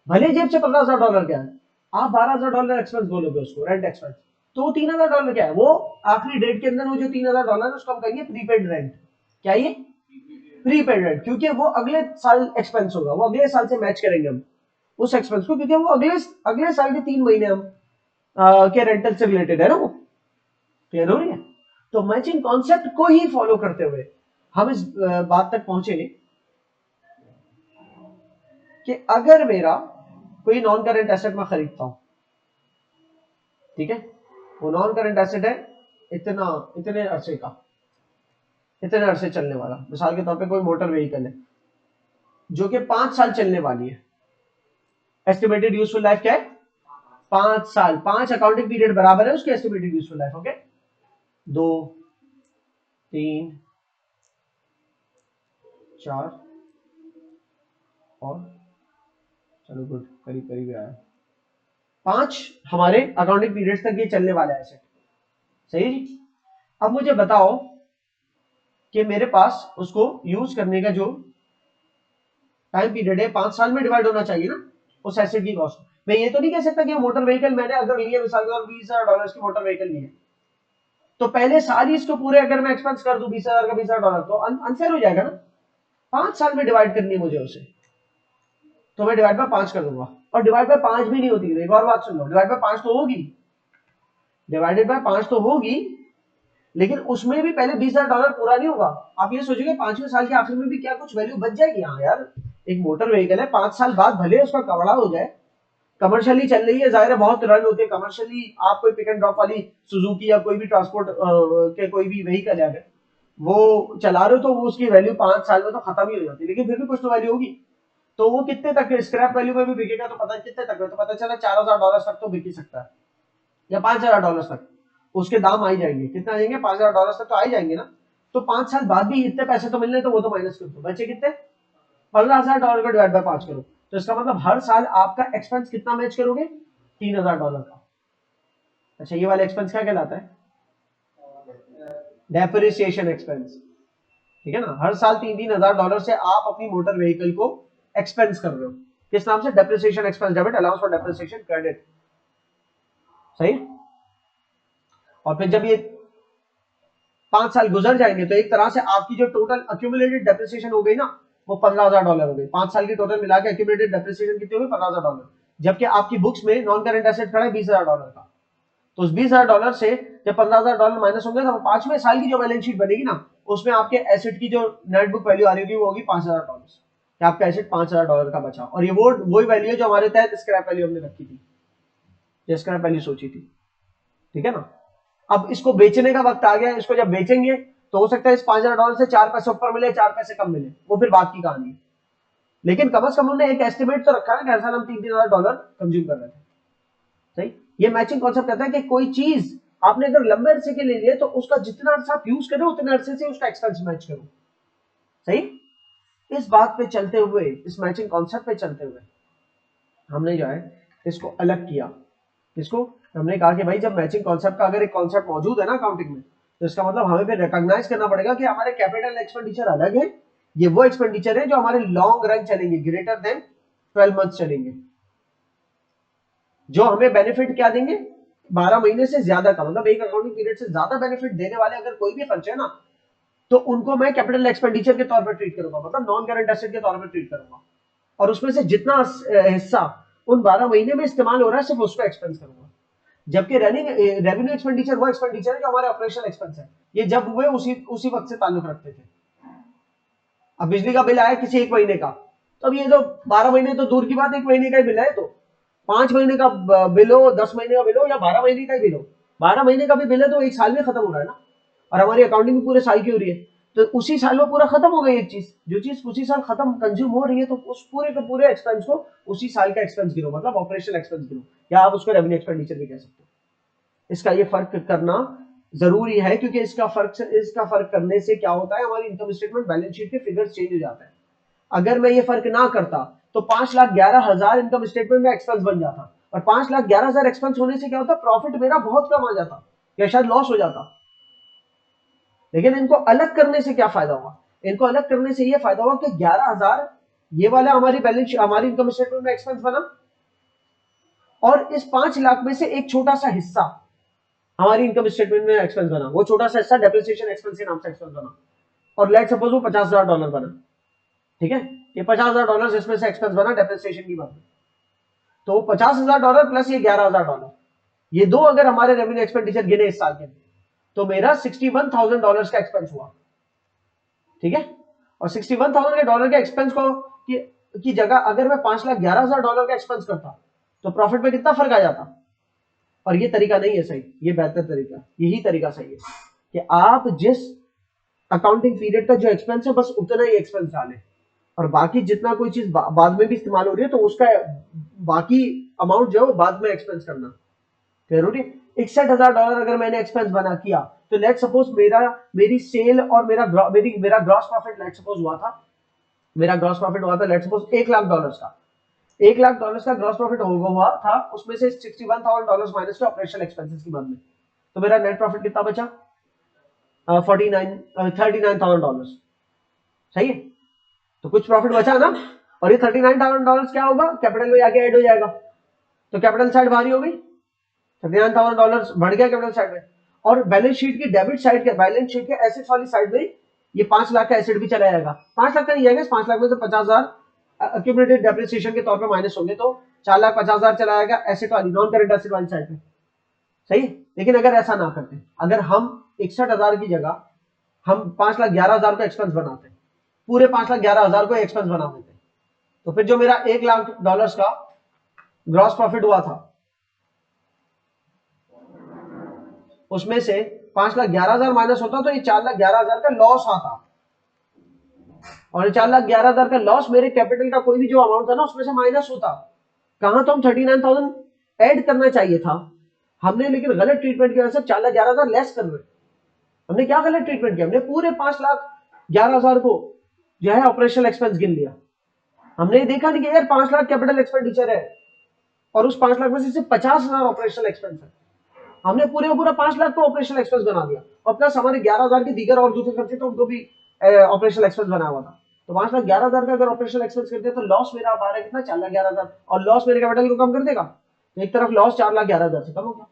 भले जेब से $15,000 क्या है, आप $12,000 एक्सपेंस बोलोगे उसको, रेंट एक्सपेंस, तो $3,000 क्या है, वो आखिरी डेट के अंदर वो जो $3,000 उसको हम कहेंगे प्रीपेड रेंट। क्या ये प्रीपेड रेंट, क्योंकि वो अगले साल एक्सपेंस होगा, वो अगले साल से मैच करेंगे हम उस एक्सपेंस को, क्योंकि वो अगले अगले साल के 3 महीने हम के रेंटल से रिलेटेड है ना, वो क्लियर हो रही है। तो मैचिंग कॉन्सेप्ट को ही फॉलो करते हुए हम इस बात तक पहुंचे कि अगर मेरा कोई नॉन करेंट एसेट मैं खरीदता हूं, ठीक है, वो नॉन करेंट एसेट है इतना, इतने अरसे का, इतने अरसे चलने वाला, मिसाल के तौर पे कोई मोटर व्हीकल है जो कि 5 साल चलने वाली है, एस्टिमेटेड यूजफुल लाइफ क्या है, 5 साल, 5 अकाउंटिंग पीरियड बराबर है उसकी एस्टिमेटेड यूजफुल लाइफ। ओके, 2 3 4 और चलो गुड, करीब करीब आया, 5 हमारे अकाउंटिंग पीरियड तक ये चलने वाला है एसेट। सही जी, अब मुझे बताओ कि मेरे पास उसको यूज करने का जो टाइम पीरियड है 5 साल में डिवाइड होना चाहिए ना उस एसेट की कॉस्ट। मैं ये तो नहीं कह सकता कि मोटर व्हीकल मैंने अगर लिया, मिसाल के तौर पर $20,000 की मोटर व्हीकल ली है, तो पहले साल ही इसको पूरे अगर मैं एक्सपेंस कर दूं 20,000 का $20,000, तो अनफेयर हो जाएगा ना। 5 साल में डिवाइड करनी है मुझे उसे, तो मैं डिवाइड बाय 5 कर दूंगा, और डिवाइड बाय 5 भी नहीं होती, एक और बात सुन लो, डिवाइड बाय 5 तो होगी, डिवाइडेड बाय 5 तो होगी, लेकिन उसमें भी पहले $20,000 पूरा नहीं होगा। आप ये सोचोगे 5वें साल के आखिर में भी क्या कुछ वैल्यू बच जाएगी, हाँ यार, एक मोटर व्हीकल है, 5 साल बाद भले उसका कवड़ा हो जाए, कमर्शियली चल रही है, जाहिर है बहुत रन होते हैं कमर्शियली, आप कोई पिक एंड ड्रॉप वाली सुजुकी या कोई भी ट्रांसपोर्ट के कोई भी व्हीकल है वो चला रहे हो, तो वो उसकी वैल्यू 5 साल में तो खत्म ही हो जाती है, लेकिन फिर भी कुछ तो वैल्यू होगी, तो वो कितने तक स्क्रैप वैल्यू में भी बिकेगा, तो पता कितने तक, तो पता चला $4,000 तक तो बिक ही सकता है, या $5,000 तक उसके दाम आ ही जाएंगे। कितना आ जाएंगे, $5,000 तक तो आ ही जाएंगे ना। तो 5 साल बाद भी इतने पैसे तो मिलने, तो वो तो माइनस कर दो, बचे कितने, $15,000 का डिवाइड बाय 5 करो, तो इसका मतलब हर साल आपका एक्सपेंस कितना मैच करोगे, $3,000 का। अच्छा, ये वाला एक्सपेंस क्या कहलाता है, डेप्रिसिएशन एक्सपेंस। ठीक है ना, हर साल $3,000 से आप अपनी मोटर व्हीकल को एक्सपेंस कर रहे हो। किस नाम से? Depreciation expense debit, allowance for depreciation credit. सही। और फिर जब ये 5 साल गुजर जाएंगे तो एक तरह से आपकी जो टोटल अक्यूमुलेटेड डेप्रिसिएशन हो गई ना, वो $15,000 हो गई। 5 साल की टोटल मिला के अक्यूमुलेटेड डेप्रिसिएशन कितनी हो गई? $15,000। जबकि आपकी बुक्स में नॉन करंट एसेट खड़ा है $20,000 का। तो उस $20,000 से जब $15,000 माइनस होंगे तो 5वें साल की जो बैलेंस शीट बनेगी ना, उसमें आपके एसेट की जो नेट बुक वैल्यू आ रही होगी वो होगी $5,000, कि आपका एसेट $5,000 का बचा। और ये वो वही वैल्यू है जो हमारे तहत स्क्रैप वैल्यू हमने रखी थी, जो स्क्रैप वैल्यू सोची थी। ठीक है ना। अब इसको बेचने का वक्त आ गया। इसको जब बेचेंगे तो हो सकता है इस $5,000 से 4 पैसे ऊपर मिले, 4 पैसे कम मिले, वो फिर बात की कहानी है। लेकिन कम से कम हमने एक एस्टिमेट तो रखा है कि हर साल हम $3,000 कंज्यूम कर रहे थे। सही। ये मैचिंग कॉन्सेप्ट कहता है कि कोई चीज आपने अगर लंबे अरसे के लिए लिए तो उसका जितना अरसा आप यूज करो उतने अरसे से उसका एक्सपेंस मैच करो। सही। इस बात पे चलते हुए, इस मैचिंग कॉन्सेप्ट पे चलते हुए हमने जो है इसको अलग किया। इसको हमने कहा कि भाई जब मैचिंग कॉन्सेप्ट का अगर एक कॉन्सेप्ट मौजूद है ना अकाउंटिंग में, तो इसका मतलब हमें फिर रिकॉग्नाइज करना पड़ेगा कि हमारे कैपिटल एक्सपेंडिचर अलग है। ये वो एक्सपेंडिचर है जो हमारे लॉन्ग रन चलेंगे, ग्रेटर देन 12 मंथ चलेंगे, जो हमें बेनिफिट क्या देंगे? 12 महीने से ज्यादा का, मतलब एक अकाउंटिंग पीरियड से ज्यादा बेनिफिट देने वाले अगर कोई भी खर्च है ना, तो उनको मैं कैपिटल एक्सपेंडिचर के तौर पर ट्रीट करूंगा, मतलब नॉन करंट एसेट के तौर पर ट्रीट करूंगा। और उसमें से जितना हिस्सा उन 12 महीने में इस्तेमाल हो रहा है सिर्फ उसको एक्सपेंस करूंगा। जबकि रनिंग रेवेन्यू एक्सपेंडिचर वो एक्सपेंडिचर है जो हमारे ऑपरेशनल एक्सपेंस है, ये जब हुए उसी वक्त से ताल्लुक रखते थे। अब बिजली का बिल आया किसी एक महीने का, तो अब ये जो 12 महीने तो दूर की बात, एक महीने का ही बिल है, तो 5 महीने का बिल हो, 10 महीने का बिल हो, या 12 महीने का ही बिल हो, 12 महीने का भी बिल है तो एक साल में खत्म हो रहा है ना। और हमारी अकाउंटिंग भी पूरे साल की हो रही है, तो उसी साल में पूरा खत्म हो गई एक चीज। जो चीज उसी साल खत्म कंज्यूम हो रही है, तो उस पूरे के पूरे एक्सपेंस को उसी साल का एक्सपेंस गिनो, मतलब ऑपरेशनल एक्सपेंस गिनो, या आप उसको रेवेन्यू एक्सपेंडिचर भी कह सकते हो। इसका ये फर्क करना जरूरी है, क्योंकि इसका फर्क करने से क्या होता है, हमारी इनकम स्टेटमेंट बैलेंस शीट के फिगर्स चेंज हो जाता है। अगर मैं ये फर्क ना करता तो 5,11,000 इनकम स्टेटमेंट में एक्सपेंस बन जाता, और 5,11,000 एक्सपेंस होने से क्या होता, प्रॉफिट मेरा बहुत कम आ जाता, या शायद लॉस हो जाता। लेकिन इनको अलग करने से क्या फायदा हुआ? इनको अलग करने से ये फायदा हुआ कि 11,000 ये वाला हमारी बैलेंस हमारी इनकम स्टेटमेंट में एक्सपेंस बना, और इस 5 लाख में से एक छोटा सा हिस्सा हमारी इनकम स्टेटमेंट में एक्सपेंस बना, वो छोटा सा हिस्सा डेप्रिसिएशन एक्सपेंस के नाम से एक्सपेंस बना, और लेट सपोज वो $50,000 बना। ठीक है, ये $50,000 इसमें से एक्सपेंस बना डेप्रिसिएशन की बात में। तो $50,000 प्लस ये $11,000, ये दो अगर हमारे रेवेन्यू एक्सपेंडिचर गिने इस साल के, तो मेरा $61,000 का एक्सपेंस हुआ। ठीक है, और $61,000 के एक्सपेंस को की जगह अगर मैं $5,11,000 का एक्सपेंस करता, तो प्रॉफिट में कितना फर्क आ जाता। और ये तरीका नहीं है सही, ये बेहतर तरीका, यही तरीका सही है कि आप जिस अकाउंटिंग पीरियड का जो एक्सपेंस है बस उतना ही एक्सपेंस डालें, और बाकी जितना कोई चीज बाद में भी इस्तेमाल हो रही है तो उसका बाकी अमाउंट जो है बाद में एक्सपेंस करना जरूरी। $61,000 अगर मैंने एक्सपेंस बना किया, तो लेट सपोज मेरी सेल और मेरा ग्रॉस प्रॉफिट लेट सपोज हुआ था, लेट सपोज $1,00,000 का, $1,00,000 का ग्रॉस प्रॉफिट हुआ था, उसमें से $61,000 माइनस के ऑपरेशनल एक्सपेंसेस की बाद में, तो मेरा नेट प्रॉफिट कितना बचा? $39,000। सही है, तो कुछ प्रॉफिट बचा ना, और ये $39,000 क्या होगा, कैपिटल में आके ऐड हो जाएगा, तो कैपिटल साइड भारी हो गई, $39,000 बढ़ गया कैपिटल साइड में। और बैलेंस शीट की डेबिट साइड के, बैलेंस शीट के एसेट्स वाली साइड में ये 5 लाख का एसेट भी चला जाएगा। 5 लाख का नहीं जाएगा, 5 लाख में से 50,000 अक्यूमुलेटेड डेप्रिसिएशन के तौर पे माइनस होंगे, तो 4,50,000 चला जाएगा एसेट वाली, नॉन करंट एसेट वाली साइड में। सही। लेकिन अगर ऐसा ना करते, अगर हम 61,000 की जगह हम 5,11,000 का एक्सपेंस बनाते, पूरे 5,11,000 को एक्सपेंस बना देते, तो फिर जो मेरा $1,00,000 का ग्रॉस प्रॉफिट हुआ था, उसमें से 5,11,000 माइनस होता तो ये 4,11,000 का लॉस आता, और ये 4,11,000 का लॉस मेरे कैपिटल का कोई भी जो अमाउंट था ना उसमें से माइनस होता। कहां तो हम 39,000 ऐड करना चाहिए था हमने, लेकिन गलत ट्रीटमेंट की वजह से 4,11,000 लेस कर रहे। हमने क्या गलत ट्रीटमेंट किया, हमने पूरे 5,11,000 को जो है ऑपरेशनल एक्सपेंस गिन लिया। हमने देखा नहीं कि यार 5 लाख कैपिटल एक्सपेंडिचर है और उस 5 लाख में से सिर्फ 50,000 ऑपरेशनल एक्सपेंस है। हमने पूरा 5 लाख को ऑपरेशनल एक्सपेंस बना दिया, और प्लस हमारे 11,000 के दीगर और दूसरे खर्चे तो उनको भी ऑपरेशनल एक्सपेंस बनाया हुआ था। तो 5,11,000 का अगर ऑपरेशनल एक्सपेंस करते हैं तो लॉस मेरा आ रहा है कितना, 4,11,000, और लॉस मेरे कैपिटल को कम कर देगा। तो एक तरफ लॉस 4,11,000 से कम हो गया,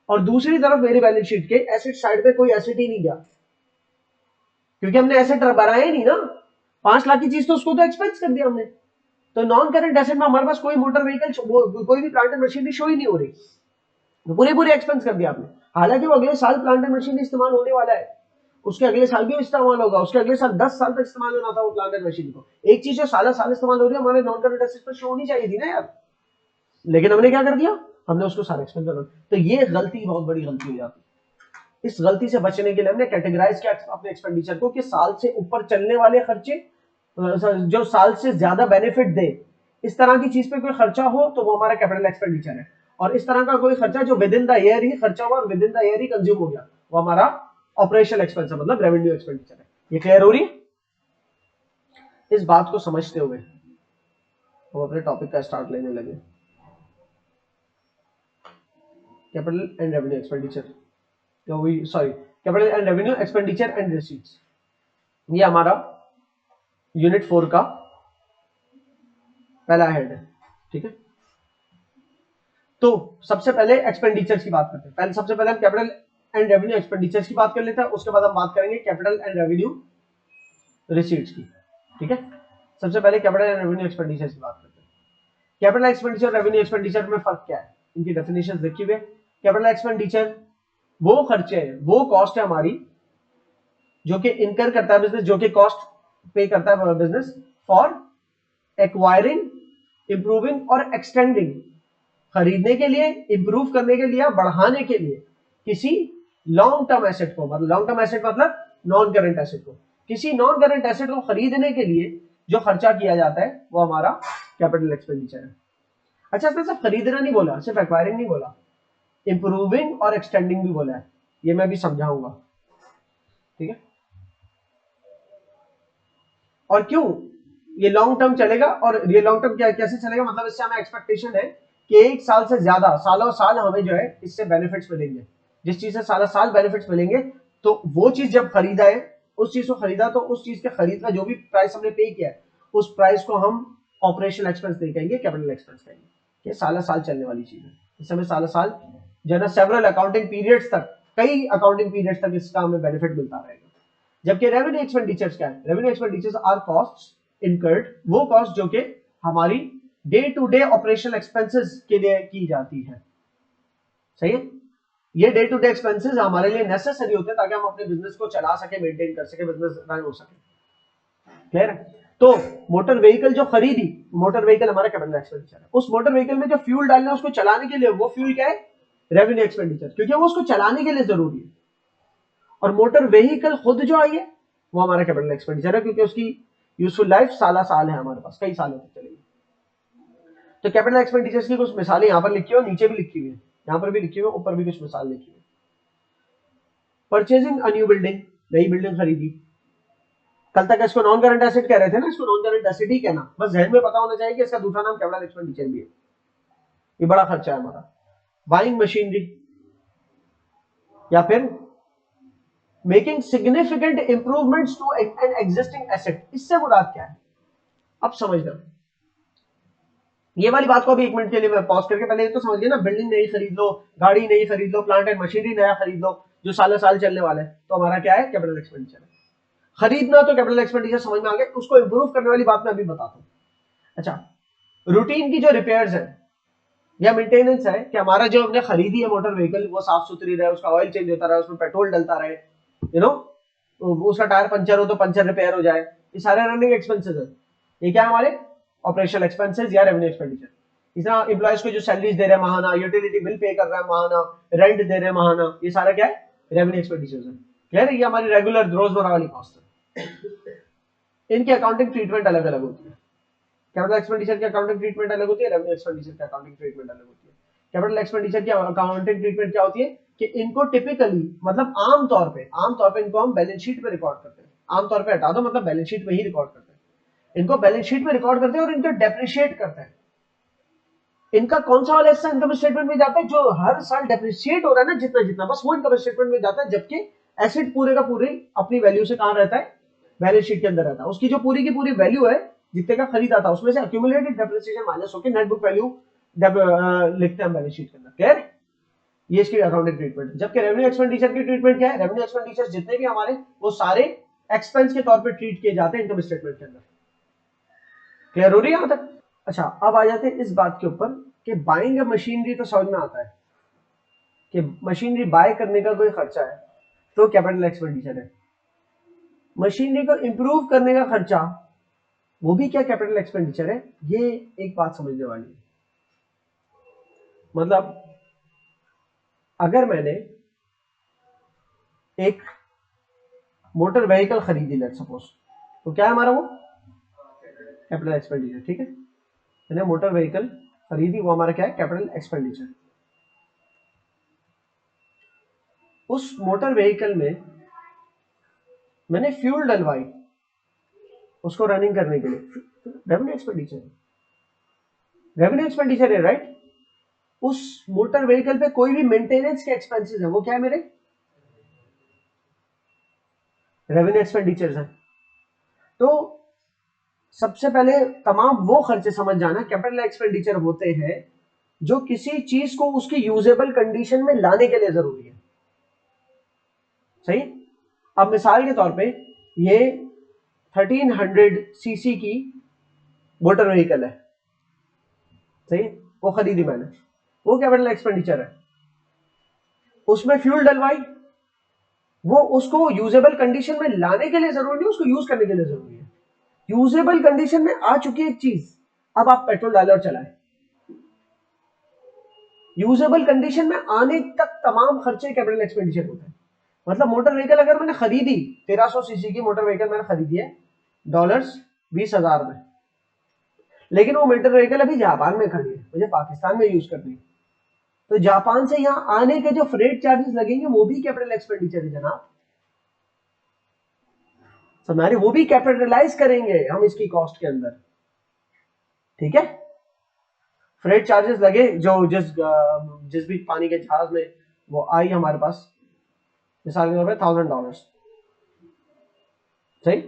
और दूसरी तरफ मेरी बैलेंस शीट के एसेट साइड पे कोई एसेट ही नहीं गया, क्योंकि हमने एसेट बनाया ही नहीं ना। 5 लाख की चीज तो उसको तो एक्सपेंस कर दिया हमने। तो नॉन करंट एसेट में हमारे पास कोई मोटर व्हीकल, कोई भी प्लांट एंड मशीनरी शो ही नहीं हो रही, तो पूरे एक्सपेंस कर दिया आपने। हालांकि वो अगले साल प्लांट एंड मशीनरी इस्तेमाल होने वाला है, उसके अगले साल भी इस्तेमाल होगा, उसके अगले साल 10 साल तक इस्तेमाल होना था वो प्लांट एंड मशीनरी को। एक चीज जो साल इस्तेमाल हो रही है, हमारे नॉन करंट एसेट पर शो होनी चाहिए थी ना यार, लेकिन हमने क्या कर दिया, हमने उसको सारा एक्सपेंस कर दिया। तो ये गलती बहुत बड़ी गलती हो जाती है। इस गलती से बचने के लिए हमने कैटेगराइज किया अपने एक्सपेंडिचर को कि साल से ऊपर चलने वाले खर्चे, जो साल से ज्यादा बेनिफिट दे, इस तरह की चीज पे कोई खर्चा हो तो वो हमारा कैपिटल एक्सपेंडिचर है, और इस तरह का कोई खर्चा जो विद इन द ईयर ही खर्चा हुआ और with in the year he consume हो गया, वो हमारा ऑपरेशनल एक्सपेंस है, मतलब रेवेन्यू एक्सपेंडिचर है। ये क्लियर हो रही है? इस बात को समझते हुए हम अपने टॉपिक का स्टार्ट लेने लगे। Capital and revenue expenditure, capital and revenue expenditure and receipts, ये हमारा यूनिट 4 का पहला हेड है, ठीक है। तो सबसे पहले एक्सपेंडिचर्स की बात करते हैं। सबसे पहले हम कैपिटल एंड रेवेन्यू एक्सपेंडिचर्स की बात कर लेते हैं, उसके बाद हम बात करेंगे कैपिटल एंड रेवेन्यू रिसीट्स की, ठीक है। सबसे पहले कैपिटल एंड रेवेन्यू एक्सपेंडिचर्स की बात करते हैं। कैपिटल एक्सपेंडिचर रेवेन्यू एक्सपेंडिचर में फर्क क्या है, इनकी डेफिनेशन देखिए हुए। कैपिटल एक्सपेंडिचर वो खर्चे है, वो कॉस्ट है हमारी जो कि इनकर करता है बिजनेस, जो कि कॉस्ट पे करता है बिजनेस फॉर एक्वायरिंग, इंप्रूविंग और एक्सटेंडिंग, खरीदने के लिए, इंप्रूव करने के लिए, बढ़ाने के लिए किसी लॉन्ग टर्म एसेट को, मतलब लॉन्ग टर्म एसेट मतलब नॉन करंट एसेट को, किसी नॉन करंट एसेट को खरीदने के लिए जो खर्चा किया जाता है वो हमारा कैपिटल एक्सपेंडिचर है। अच्छा, इसमें सिर्फ खरीदना नहीं बोला, सिर्फ एक्वायरिंग नहीं बोला, इंप्रूविंग और एक्सटेंडिंग भी बोला है, ये मैं भी समझाऊंगा, ठीक है। और क्यों ये लॉन्ग टर्म चलेगा, और ये लॉन्ग टर्म कैसे चलेगा, मतलब इससे हमें एक्सपेक्टेशन है कि एक साल से ज्यादा, सालों साल हमें जो है इससे बेनिफिट्स मिलेंगे। जिस चीज से सालों साल बेनिफिट्स मिलेंगे, तो वो चीज जब खरीदा है, उस चीज को खरीदा, तो उस चीज के खरीद का जो भी प्राइस हमने पे किया है, उस प्राइस को हम ऑपरेशनल एक्सपेंस नहीं कहेंगे, कैपिटल एक्सपेंस कहेंगे। ये सालों साल चलने वाली चीज है, इस समय सालों साल जो है ना, सेवरल अकाउंटिंग पीरियड्स तक, कई अकाउंटिंग पीरियड्स तक इसका हमें बेनिफिट मिलता रहेगा। जबकि रेवेन्यू एक्सपेंडिचर्स क्या है, revenue expenditures are costs incurred, वो कॉस्ट जो कि हमारी day to day operational expenses के लिए की जाती है, सही है। ये डे टू डे एक्सपेंसेस हमारे लिए नेसेसरी होते हैं ताकि हम अपने बिजनेस को चला सके, मेंटेन कर सके, बिजनेस रन हो सके, क्लियर है। तो मोटर व्हीकल जो खरीदी, मोटर व्हीकल हमारा कैपिटल एक्सपेंडिचर है। उस मोटर व्हीकल में जो फ्यूल डालना है उसको चलाने के लिए, वो फ्यूल क्या है, रेवेन्यू एक्सपेंडिचर, क्योंकि वो उसको चलाने के लिए जरूरी है। और मोटर व्हीकल खुद जो आई है वो हमारा कैपिटल एक्सपेंडिचर है, क्योंकि उसकी यूजफुल लाइफ साल है हमारे पास, कई सालों तक चलेगी। तो कैपिटल एक्सपेंडिचर्स की कुछ मिसालें यहाँ पर लिखी हुई, नीचे भी लिखी हुई है, यहाँ पर भी लिखी हुई है, ऊपर भी कुछ मिसाल लिखी हुई है। परचेजिंग अ न्यू बिल्डिंग, नई बिल्डिंग खरीदी। कल तक इसको नॉन करंट एसेट कह रहे थे ना, इसको नॉन करंट एसेट ही कहना, बस जहन में पता होना चाहिए कि इसका दूसरा नाम कैपिटल एक्सपेंडिचर भी है, ये बड़ा खर्चा है हमारा। बाइंग मशीनरी, या फिर making significant improvements to an existing asset, इससे मुराद क्या है, अब समझना। ये वाली बात को अभी 1 मिनट के लिए मैं पॉज करके पहले तो समझ लिया ना, बिल्डिंग नई खरीद लो, गाड़ी नई खरीद लो, प्लांट एंड मशीनरी नया खरीद लो, जो साल साल चलने वाला है, तो हमारा क्या है, कैपिटल एक्सपेंडिचर है। खरीदना तो कैपिटल एक्सपेंडिचर समझ में आ गया, उसको इंप्रूव करने वाली बात मैं अभी बताता हूँ। अच्छा, रूटीन की जो रिपेयर्स है या मेंटेनेंस है, कि हमारा जो हमने खरीदी है मोटर व्हीकल, वो साफ सुथरी रहे, उसका ऑयल चेंज होता रहे, उसमें पेट्रोल डलता रहे, यू नो, उसका टायर पंचर हो तो पंचर रिपेयर हो जाए, ये सारे रनिंग एक्सपेंसेस है। ये क्या है, हमारे ऑपरेशनल एक्सपेंसेस या रेवेन्यू एक्सपेंडिचर। इस तरह एम्प्लॉयज को जो सैलरीज दे रहे हैं महाना, यूटिलिटी बिल पे कर रहा है महाना, रेंट दे रहे हैं महाना, ये सारा क्या है, रेवेन्यू एक्सपेंडिचर है, क्लियर है। ये हमारी रेगुलर रोजमर्रा वाली कॉस्ट है। इनकी अकाउंटिंग ट्रीटमेंट अलग अलग होती है। कैपिटल एक्सपेंडिचर की अकाउंटिंग ट्रीटमेंट अलग होती है, रेवेन्यू एक्सपेंडिचर की अकाउंटिंग ट्रीटमेंट अलग होती है। कैपिटल एक्सपेंडिचर की अकाउंटिंग ट्रीटमेंट क्या होती है कि इनको टिपिकली, मतलब आमतौर पे इनको हम बैलेंस शीट में रिकॉर्ड करते हैं। आमतौर पे हटा दो, मतलब बैलेंस शीट में ही रिकॉर्ड करते हैं। इनको बैलेंस शीट में रिकॉर्ड करते हैं और इनको डेप्रिशिएट करते हैं। इनका कौन सा वाला हिस्सा इनकम स्टेटमेंट में जाता है, जो हर साल डेप्रिशिएट हो रहा है ना, जितना जितना, बस वो इनकम स्टेटमेंट में जाता है, जबकि एसेट पूरे का पूरे अपनी वैल्यू से कहां रहता है, बैलेंस शीट के अंदर रहता है। उसकी जो पूरी की पूरी वैल्यू है जितने का खरीदा था उसमें से अक्यूमुलेटेड डेप्रिसिएशन माइनस होकर नेट बुक वैल्यू लिखते हैं बैलेंस शीट के अंदर। क्लियर? ये इसकी अकाउंटिंग ट्रीटमेंट। जबकि रेवेन्यू एक्सपेंडिचर की ट्रीटमेंट क्या है? रेवेन्यू एक्सपेंडिचर जितने भी हमारे वो सारे एक्सपेंस के तौर पे ट्रीट किए जाते हैं इनकम स्टेटमेंट के अंदर। क्लियर हो रही है यहां तक? अच्छा, अब आ जाते हैं इस बात के ऊपर कि बाइंग मशीनरी तो समझ में आता है कि मशीनरी बाय करने का कोई खर्चा है तो कैपिटल एक्सपेंडिचर है। मशीनरी को इंप्रूव करने का खर्चा वो भी क्या कैपिटल एक्सपेंडिचर है। ये एक बात समझने वाली है। मतलब अगर मैंने एक मोटर व्हीकल खरीदी लेट सपोज, तो क्या है हमारा वो कैपिटल एक्सपेंडिचर। ठीक है, मैंने मोटर व्हीकल खरीदी, वो हमारा क्या है? Capital expenditure. उस मोटर व्हीकल में मैंने फ्यूल डलवाई उसको रनिंग करने के लिए, रेवेन्यू एक्सपेंडिचर है। रेवेन्यू एक्सपेंडिचर है, राइट? उस मोटर व्हीकल पे कोई भी मेंटेनेंस के एक्सपेंसेस है वो क्या है? मेरे रेवेन्यू एक्सपेंडिचर्स हैं। तो सबसे पहले तमाम वो खर्चे समझ जाना कैपिटल एक्सपेंडिचर होते हैं जो किसी चीज को उसकी यूजेबल कंडीशन में लाने के लिए जरूरी है। सही? अब मिसाल के तौर पे ये 1300 सीसी की मोटर व्हीकल है, सही? वो खरीदी मैंने, वो कैपिटल एक्सपेंडिचर है। उसमें फ्यूल डलवाई, वो उसको यूजेबल कंडीशन में लाने के लिए जरूरी नहीं, उसको यूज करने के लिए जरूरी है। यूजेबल कंडीशन में आ चुकी एक चीज, अब आप पेट्रोल डालें और चलाएं। यूजेबल कंडीशन में आने तक तमाम खर्चे कैपिटल एक्सपेंडिचर होते हैं। मतलब मोटर व्हीकल अगर मैंने खरीदी 1300 सीसी की मोटर व्हीकल मैंने खरीदी है $20,000 में, लेकिन वो मोटर व्हीकल अभी जापान में खड़ी है, मुझे पाकिस्तान में यूज करनी है, तो जापान से यहां आने के जो फ्रेट चार्जेस लगेंगे वो भी कैपिटल एक्सपेंडिचर है जनाब। हमारे वो भी कैपिटलाइज करेंगे हम इसकी कॉस्ट के अंदर। ठीक है, फ्रेट चार्जेस लगे जो जिस भी पानी के जहाज में वो आई हमारे पास, मिसाल के तौर पर $1,000, सही?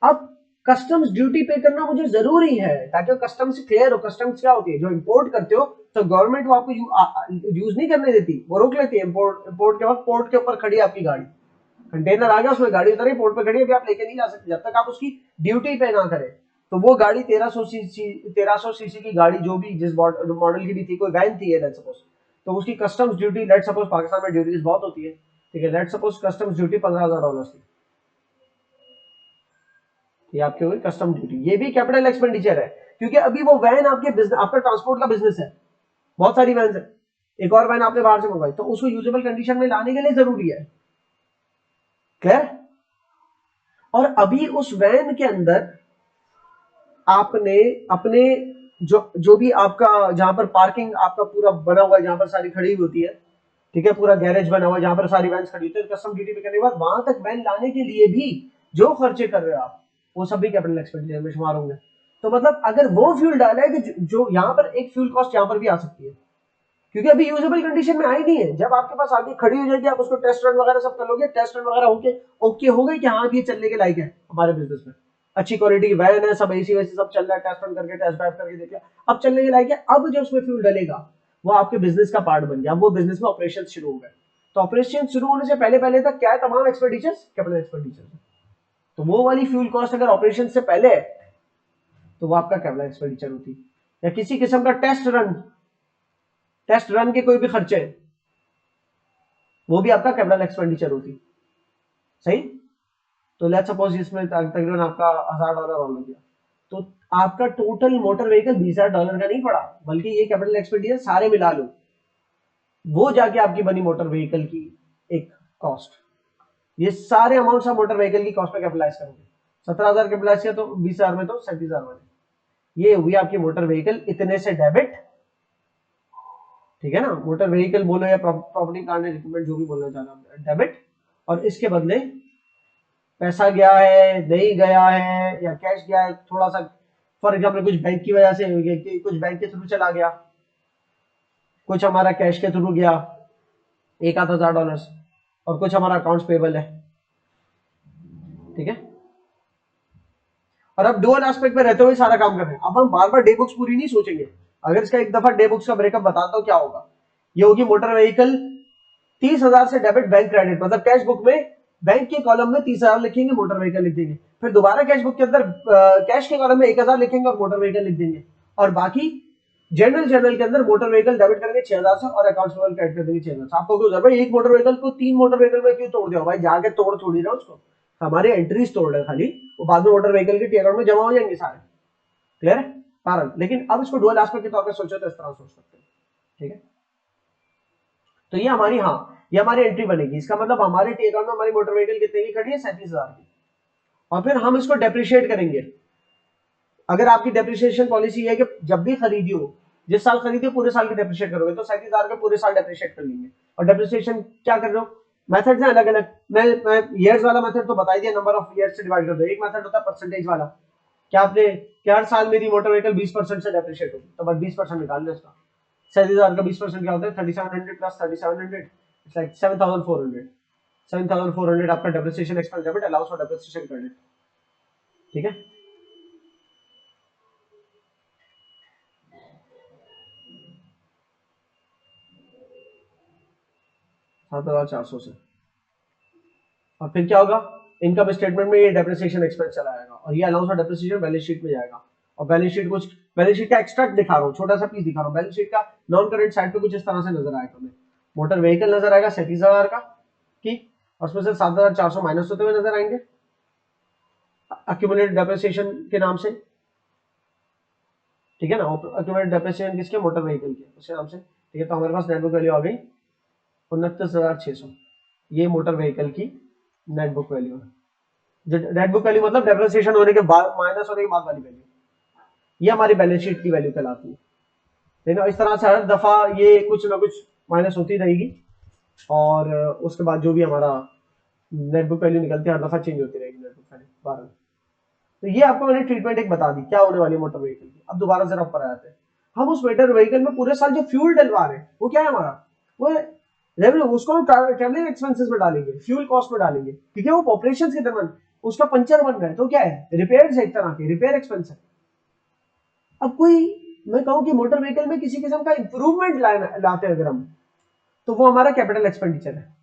अब कस्टम्स ड्यूटी पे करना मुझे जरूरी है ताकि कस्टम्स से क्लियर हो। कस्टम्स क्या होती है? जो इंपोर्ट करते हो तो गवर्नमेंट वो आपको यूज नहीं करने देती, वो रोक लेती है। इंपोर्ट के वक्त पोर्ट के ऊपर खड़ी है आपकी गाड़ी, कंटेनर आ गया, उसमें गाड़ी उतरी, पोर्ट पे खड़ी है, अभी आप लेके नहीं जा सकते जब तक आप उसकी ड्यूटी पे ना करें। तो वो गाड़ी 1300 सीसी की गाड़ी जो भी जिस मॉडल की भी थी, कोई वैन थी लेट सपोज, तो उसकी customs duty, let suppose Pakistan में ड्यूटीज बहुत होती है, ठीक है, लेट सपोज कस्टम्स ड्यूटी $15,000 थी, ये आपकी हुई कस्टम ड्यूटी। ये भी कैपिटल एक्सपेंडिचर है क्योंकि अभी वो वैन आपके बिजनेस, आपका ट्रांसपोर्ट का बिजनेस है, बहुत सारी वैन है, एक और वैन आपने बाहर से मंगवाई तो उसको यूजेबल कंडीशन में लाने के लिए जरूरी है। क्लियर? और अभी उस वैन के अंदर आपने अपने जो भी आपका जहां पर पार्किंग आपका पूरा बना हुआ है, जहां पर सारी खड़ी होती है, ठीक है, पूरा गैरेज बना हुआ है जहां पर सारी वैन खड़ी होती है, कस्टम ड्यूटी पे करने के बाद वहां तक वैन लाने के लिए भी जो खर्चे कर रहे हो आप वो सभी कैपिटल एक्सपेंडिचर में शुमार होंगे। तो मतलब अगर वो फ्यूल डाला है कि जो यहाँ पर एक फ्यूल कॉस्ट यहाँ पर भी आ सकती है क्योंकि अभी यूजेबल कंडीशन में आई नहीं है। जब आपके पास आगे खड़ी हो जाएगी आप उसको टेस्ट रन वगैरह सब कर लोगे, टेस्ट रन वगैरह होके ओके हो गए कि हाँ ये चलने के लायक है हमारे बिजनेस में, अच्छी क्वालिटी की वैन है, सब एसी वैसी सब चल रहा है, टेस्ट रन करके टेस्ट ड्राइव करके देख लिया, अब चलने के लायक है। अब जो उसमें फ्यूल डलेगा वो आपके बिजनेस का पार्ट बन गया, वो बिजनेस में ऑपरेशन शुरू हो गए। तो ऑपरेशन शुरू होने से पहले पहले तक क्या है? तमाम एक्सपेंडिचर्स कैपिटल एक्सपेंडिचर। तो वो वाली फ्यूल कॉस्ट अगर ऑपरेशन से पहले है तो वो आपका कैपिटल एक्सपेंडिचर होती है। या किसी किस्म का टेस्ट रन के कोई भी खर्चे वो भी आपका कैपिटल एक्सपेंडिचर होती। सही? तो लेट्स सपोज इसमें तकरीबन आपका $1,000 और लग गया, तो आपका टोटल मोटर व्हीकल $20,000 का नहीं पड़ा, बल्कि ये कैपिटल एक्सपेंडिचर सारे मिला लो, वो जाके आपकी बनी मोटर व्हीकल की एक कॉस्ट। ये सारे अमाउंट आप मोटर व्हीकल की कॉस्ट पे कैपिटलाइज करोगे। 17,000 कैपिटलाइज किया तो 20,000 में तो 37,000 बने, ये हुई आपकी मोटर व्हीकल इतने से डेबिट। ठीक है ना, मोटर व्हीकल बोलो या प्रॉपर्टी प्लांट एंड इक्विपमेंट जो भी बोलना चाह रहा हूं, डेबिट। और इसके बदले पैसा गया है, नहीं गया है, या कैश गया है थोड़ा सा, फॉर एग्जाम्पल कुछ बैंक की वजह से, कुछ बैंक के थ्रू चला गया, कुछ हमारा कैश के थ्रू गया $1,000 और कुछ हमारा अकाउंट्स पेबल है। ठीक है, और अब डुअल एस्पेक्ट में रहते हुए सारा काम कर रहे हैं। अब हम बार बार डे बुक्स पूरी नहीं सोचेंगे। अगर इसका एक दफा डे बुक्स का ब्रेकअप बताता हूं क्या होगा। ये होगी मोटर व्हीकल 30,000 से डेबिट बैंक क्रेडिट, मतलब कैश बुक में बैंक के कॉलम में 30,000 लिखेंगे, मोटर व्हीकल लिख देंगे, फिर दोबारा कैश बुक के अंदर कैश के कॉलम में 1,000 लिखेंगे और मोटर व्हीकल लिख देंगे, और बाकी जनरल के अंदर मोटर व्हीकल डेबिट करेंगे 6,000 से और अकाउंट में क्रेडिट कर देंगे 6,000। आपको क्यों भाई एक मोटर व्हीकल को 3 मोटर व्हीकल में क्यों तोड़ दिया भाई, जाके तोड़ थोड़ी ना उसको, हमारे एंट्रीज तोड़ रहे खाली, वो बाद में मोटर व्हीकल के अकाउंट में जमा हो जाएंगे सारे। क्लियर है कारण। लेकिन अब इसको डुअल एस्पेक्ट के तौर पर सोचो तो इस तरह सोच सकते हैं। ठीक है, तो ये हमारी, हाँ ये हमारी एंट्री बनेगी। इसका मतलब हमारे टी अकाउंट में हमारी मोटर व्हीकल कितने की खड़ी है, 37,000 की, और फिर हम इसको डेप्रिशिएट करेंगे। अगर आपकी डेप्रिसिएशन पॉलिसी है कि जब भी खरीदी हो, जिस साल खरीदी हो पूरे साल की डेप्रिशिएट करोगे, तो 37,000 के पूरे साल डेप्रिशिएट कर लेंगे। और डेप्रिसिएशन क्या कर रहे हो, मेथड्स हैं अलग अलग। मैं ईयर्स वाला मेथड तो बता ही दिया, नंबर ऑफ ईयर्स से डिवाइड कर दो। एक मेथड होता है परसेंटेज वाला, क्या आपने क्या हर साल मेरी मोटर व्हीकल 20% से डेप्रिशिएट होगी, तो बस 20% निकाल लो इसका। 37,000 का 20% क्या होता है, 3700 प्लस 3700, इट्स लाइक 7,400। 7,400 आपका depreciation expense debit allow us for depreciation credit. ठीक है, 7,400 से। और फिर क्या होगा, इनकम स्टेटमेंट में ये डेप्रिसिएशन एक्सपेंस चला जाएगा और ये allowance for depreciation balance sheet में जाएगा। और बैलेंस शीट कुछ, बैलेंस शीट का एक्सट्रैक्ट दिखा रहा हूँ, छोटा सा पीस दिखा रहा हूँ। बैलेंस शीट का नॉन करेंट साइड पे कुछ इस तरह से नजर आएगा हमें। मोटर व्हीकल नजर आएगा 37,000 का की, और उसमें से 7,400 माइनस होते हुए नजर आएंगे अक्यूमुलेटेड डेप्रिसिएशन के नाम से। ठीक है ना, अक्यूमुलेटेड डेप्रिसिएशन किसके, मोटर व्हीकल के, उसके नाम से। ठीक है, तो हमारे पास नेट बुक वैल्यू आ गई 29,600। ये मोटर व्हीकल की नेट बुक वैल्यू है। नेट बुक वैल्यू मतलब डेप्रिसिएशन होने के बाद, माइनस होने के बाद वाली वैल्यू, ये हमारी बैलेंस शीट की वैल्यू कहलाती है। लेकिन इस तरह से हर दफा ये कुछ ना कुछ माइनस होती रहेगी, और उसके बाद जो भी हमारा नेट बुक वैल्यू निकलती है हर दफा चेंज होती रहेगी नेट बुक वैल्यू 12। तो ये आपको मैंने ट्रीटमेंट एक बता दी क्या होने वाली है मोटर व्हीकल की। अब दोबारा जरा ऊपर आ जाते हैं। हम उस मोटर व्हीकल में पूरे साल जो फ्यूल डलवा रहे हैं वो क्या है हमारा, वो रेवेन्यू, उसको हम ट्रैवलिंग एक्सपेंसेस में डालेंगे, फ्यूल कॉस्ट में डालेंगे, क्योंकि वो ऑपरेशंस के दौरान उसका पंचर बन रहा है, तो क्या है, रिपेयर्स है, एक तरह के रिपेयर एक्सपेंस है। अब कोई, मैं कहूं कि मोटर व्हीकल में किसी किस्म का इंप्रूवमेंट लाते हैं अगर हम, तो वो हमारा कैपिटल एक्सपेंडिचर है।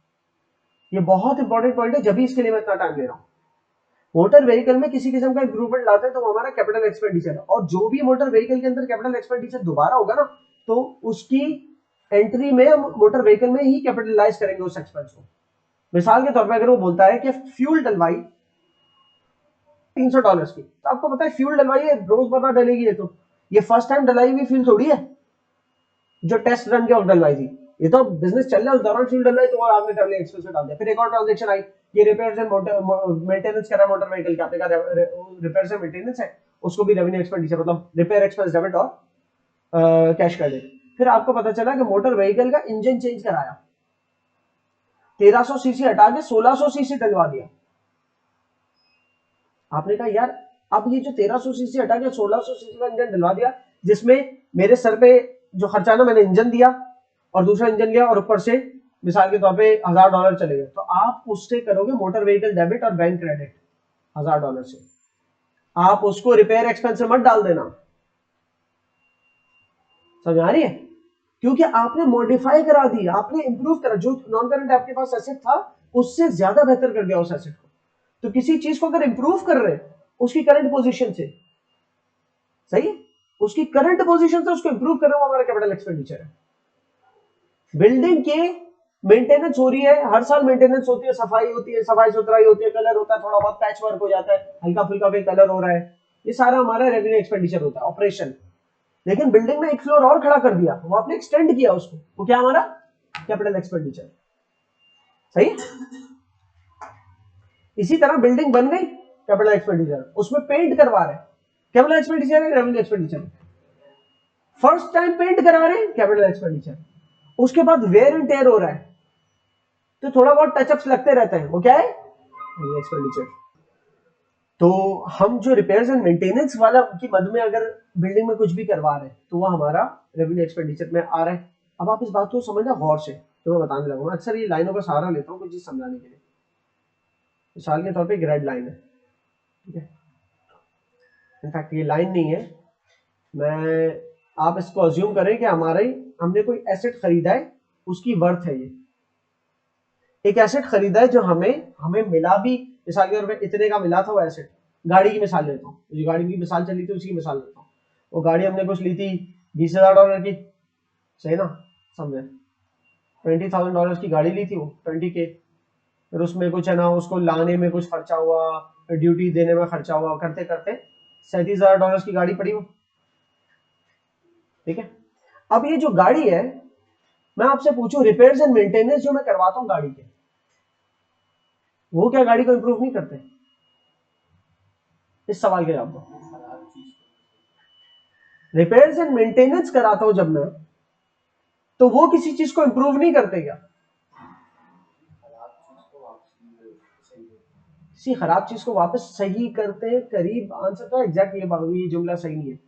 ये बहुत इंपॉर्टेंट पॉइंट है, जब भी इसके लिए मैं इतना टाइम ले रहा हूं। मोटर व्हीकल में किसी किस्म का इंप्रूवमेंट लाते हैं तो वो हमारा कैपिटल एक्सपेंडिचर है, और जो भी मोटर व्हीकल के अंदर कैपिटल एक्सपेंडिचर दोबारा होगा ना, तो उसकी एंट्री में हम मोटर व्हीकल में ही कैपिटलाइज करेंगे उस एक्सपेंस को। मिसाल के तौर पर अगर वो बोलता है कि फ्यूल डलवाई $300 की, तो आपको पता है फ्यूल डलवाई है, रोजमर्रा डलेगी, ये फर्स्ट टाइम डलाई हुई फ्यूल थोड़ी है जो टेस्ट रन के और डलवाई थी, ये तो बिजनेस चल रहा है, उस दौरान फ्यूल डलवाई तो आपने ट्रैवलिंग एक्सपेंस में डाल दिया। फिर एक और ट्रांजेक्शन आई, ये रिपेयर्स एंड मेंटेनेंस कर रहा है मोटर व्हीकल का, आपने कहा रिपेयर्स एंड मेंटेनेंस है, उसको भी रेवेन्यू एक्सपेंडिचर, मतलब रिपेयर एक्सपेंस डेबिट और कैश क्रेडिट। फिर आपको पता चला कि मोटर व्हीकल का इंजन चेंज कराया, 1300 सीसी हटा के 1600 सीसी डलवा दिया। आपने कहा यार अब ये जो 1300 सीसी हटा के 1600 सीसी का इंजन डलवा दिया, जिसमें मेरे सर पे जो खर्चा ना, मैंने इंजन दिया और दूसरा इंजन लिया और ऊपर से मिसाल के तौर पे $1,000 चले गए, तो आप उससे करोगे मोटर व्हीकल डेबिट और बैंक क्रेडिट $1,000 से। आप उसको रिपेयर एक्सपेंस में मत डाल देना, समझ आ रही है, क्योंकि आपने मॉडिफाई करा दी, आपने इंप्रूव करा, जो नॉन करंट आपके पास एसेट था उससे ज्यादा बेहतर कर दिया उस एसेट को। तो किसी चीज को अगर इंप्रूव कर रहे हैं उसकी करंट पोजीशन से, सही है, उसकी करंट पोजीशन से उसको इंप्रूव कर रहे हो, हमारा कैपिटल एक्सपेंडिचर है। बिल्डिंग के मेंटेनेंस हो रही है, हर साल मेंटेनेंस होती है, सफाई होती है, सफाई सुथराई होती है, कलर होता है, थोड़ा बहुत पैच वर्क हो जाता है, हल्का फुल्का भी कलर हो रहा है, ये सारा हमारा रेवेन्यू एक्सपेंडिचर होता है, ऑपरेशन। लेकिन बिल्डिंग में एक फ्लोर और खड़ा कर दिया, वो आपने एक्सटेंड किया उसको, वो क्या हमारा कैपिटल एक्सपेंडिचर, सही है। इसी तरह बिल्डिंग बन गई, कैपिटल एक्सपेंडिचर, उसमें पेंट करवा रहे, कैपिटल एक्सपेंडिचर है, revenue expenditure. First time paint करा रहे, कैपिटल एक्सपेंडिचर। उसके बाद वेयर एंड टेयर हो रहा है, तो थोड़ा बहुत टचअप्स लगते रहते हैं, वो क्या है, एक्सपेंडिचर। तो हम जो रिपेयर्स एंड मेंटेनेंस वाला की मद में अगर बिल्डिंग में कुछ भी करवा रहे हैं तो वो हमारा रेवेन्यू एक्सपेंडिचर में आ रहा है। अब आप इस बात को समझना गौर से, तो मैं बताने लगा, अक्सर ये लाइनों का सहारा लेता हूँ कुछ चीज समझाने के लिए। मिसाल के तौर पे एक रेड लाइन है, ठीक है, इनफैक्ट ये लाइन नहीं है, मैं आप इसको अज्यूम करें कि हमने कोई एसेट खरीदा है, उसकी वर्थ है ये, एक एसेट खरीदा है जो हमें मिला भी, मिसाल के तौर पे इतने का मिला था वो एसेट। गाड़ी की मिसाल लेता हूँ, जो गाड़ी की मिसाल चली थी उसकी मिसाल लेता हूँ। वो गाड़ी हमने कुछ ली थी $20,000 की, सही ना, समझे, $20,000 की गाड़ी ली थी वो, 20K। फिर उसमें कुछ है ना, उसको लाने में कुछ खर्चा हुआ, ड्यूटी देने में खर्चा हुआ, करते करते $37,000 की गाड़ी पड़ी वो, ठीक है। अब ये जो गाड़ी है, मैं आपसे पूछूं रिपेयर्स एंड मेंटेनेंस जो मैं करवाता हूँ गाड़ी के, वो क्या गाड़ी को इंप्रूव नहीं करते? इस सवाल के जवाब दो। रिपेयर्स एंड मेंटेनेंस कराता हूं जब मैं, तो वो किसी चीज को इंप्रूव नहीं करते क्या? किसी खराब चीज को वापस सही करते हैं, करीब आंसर तो एग्जैक्ट ये जुमला सही नहीं है।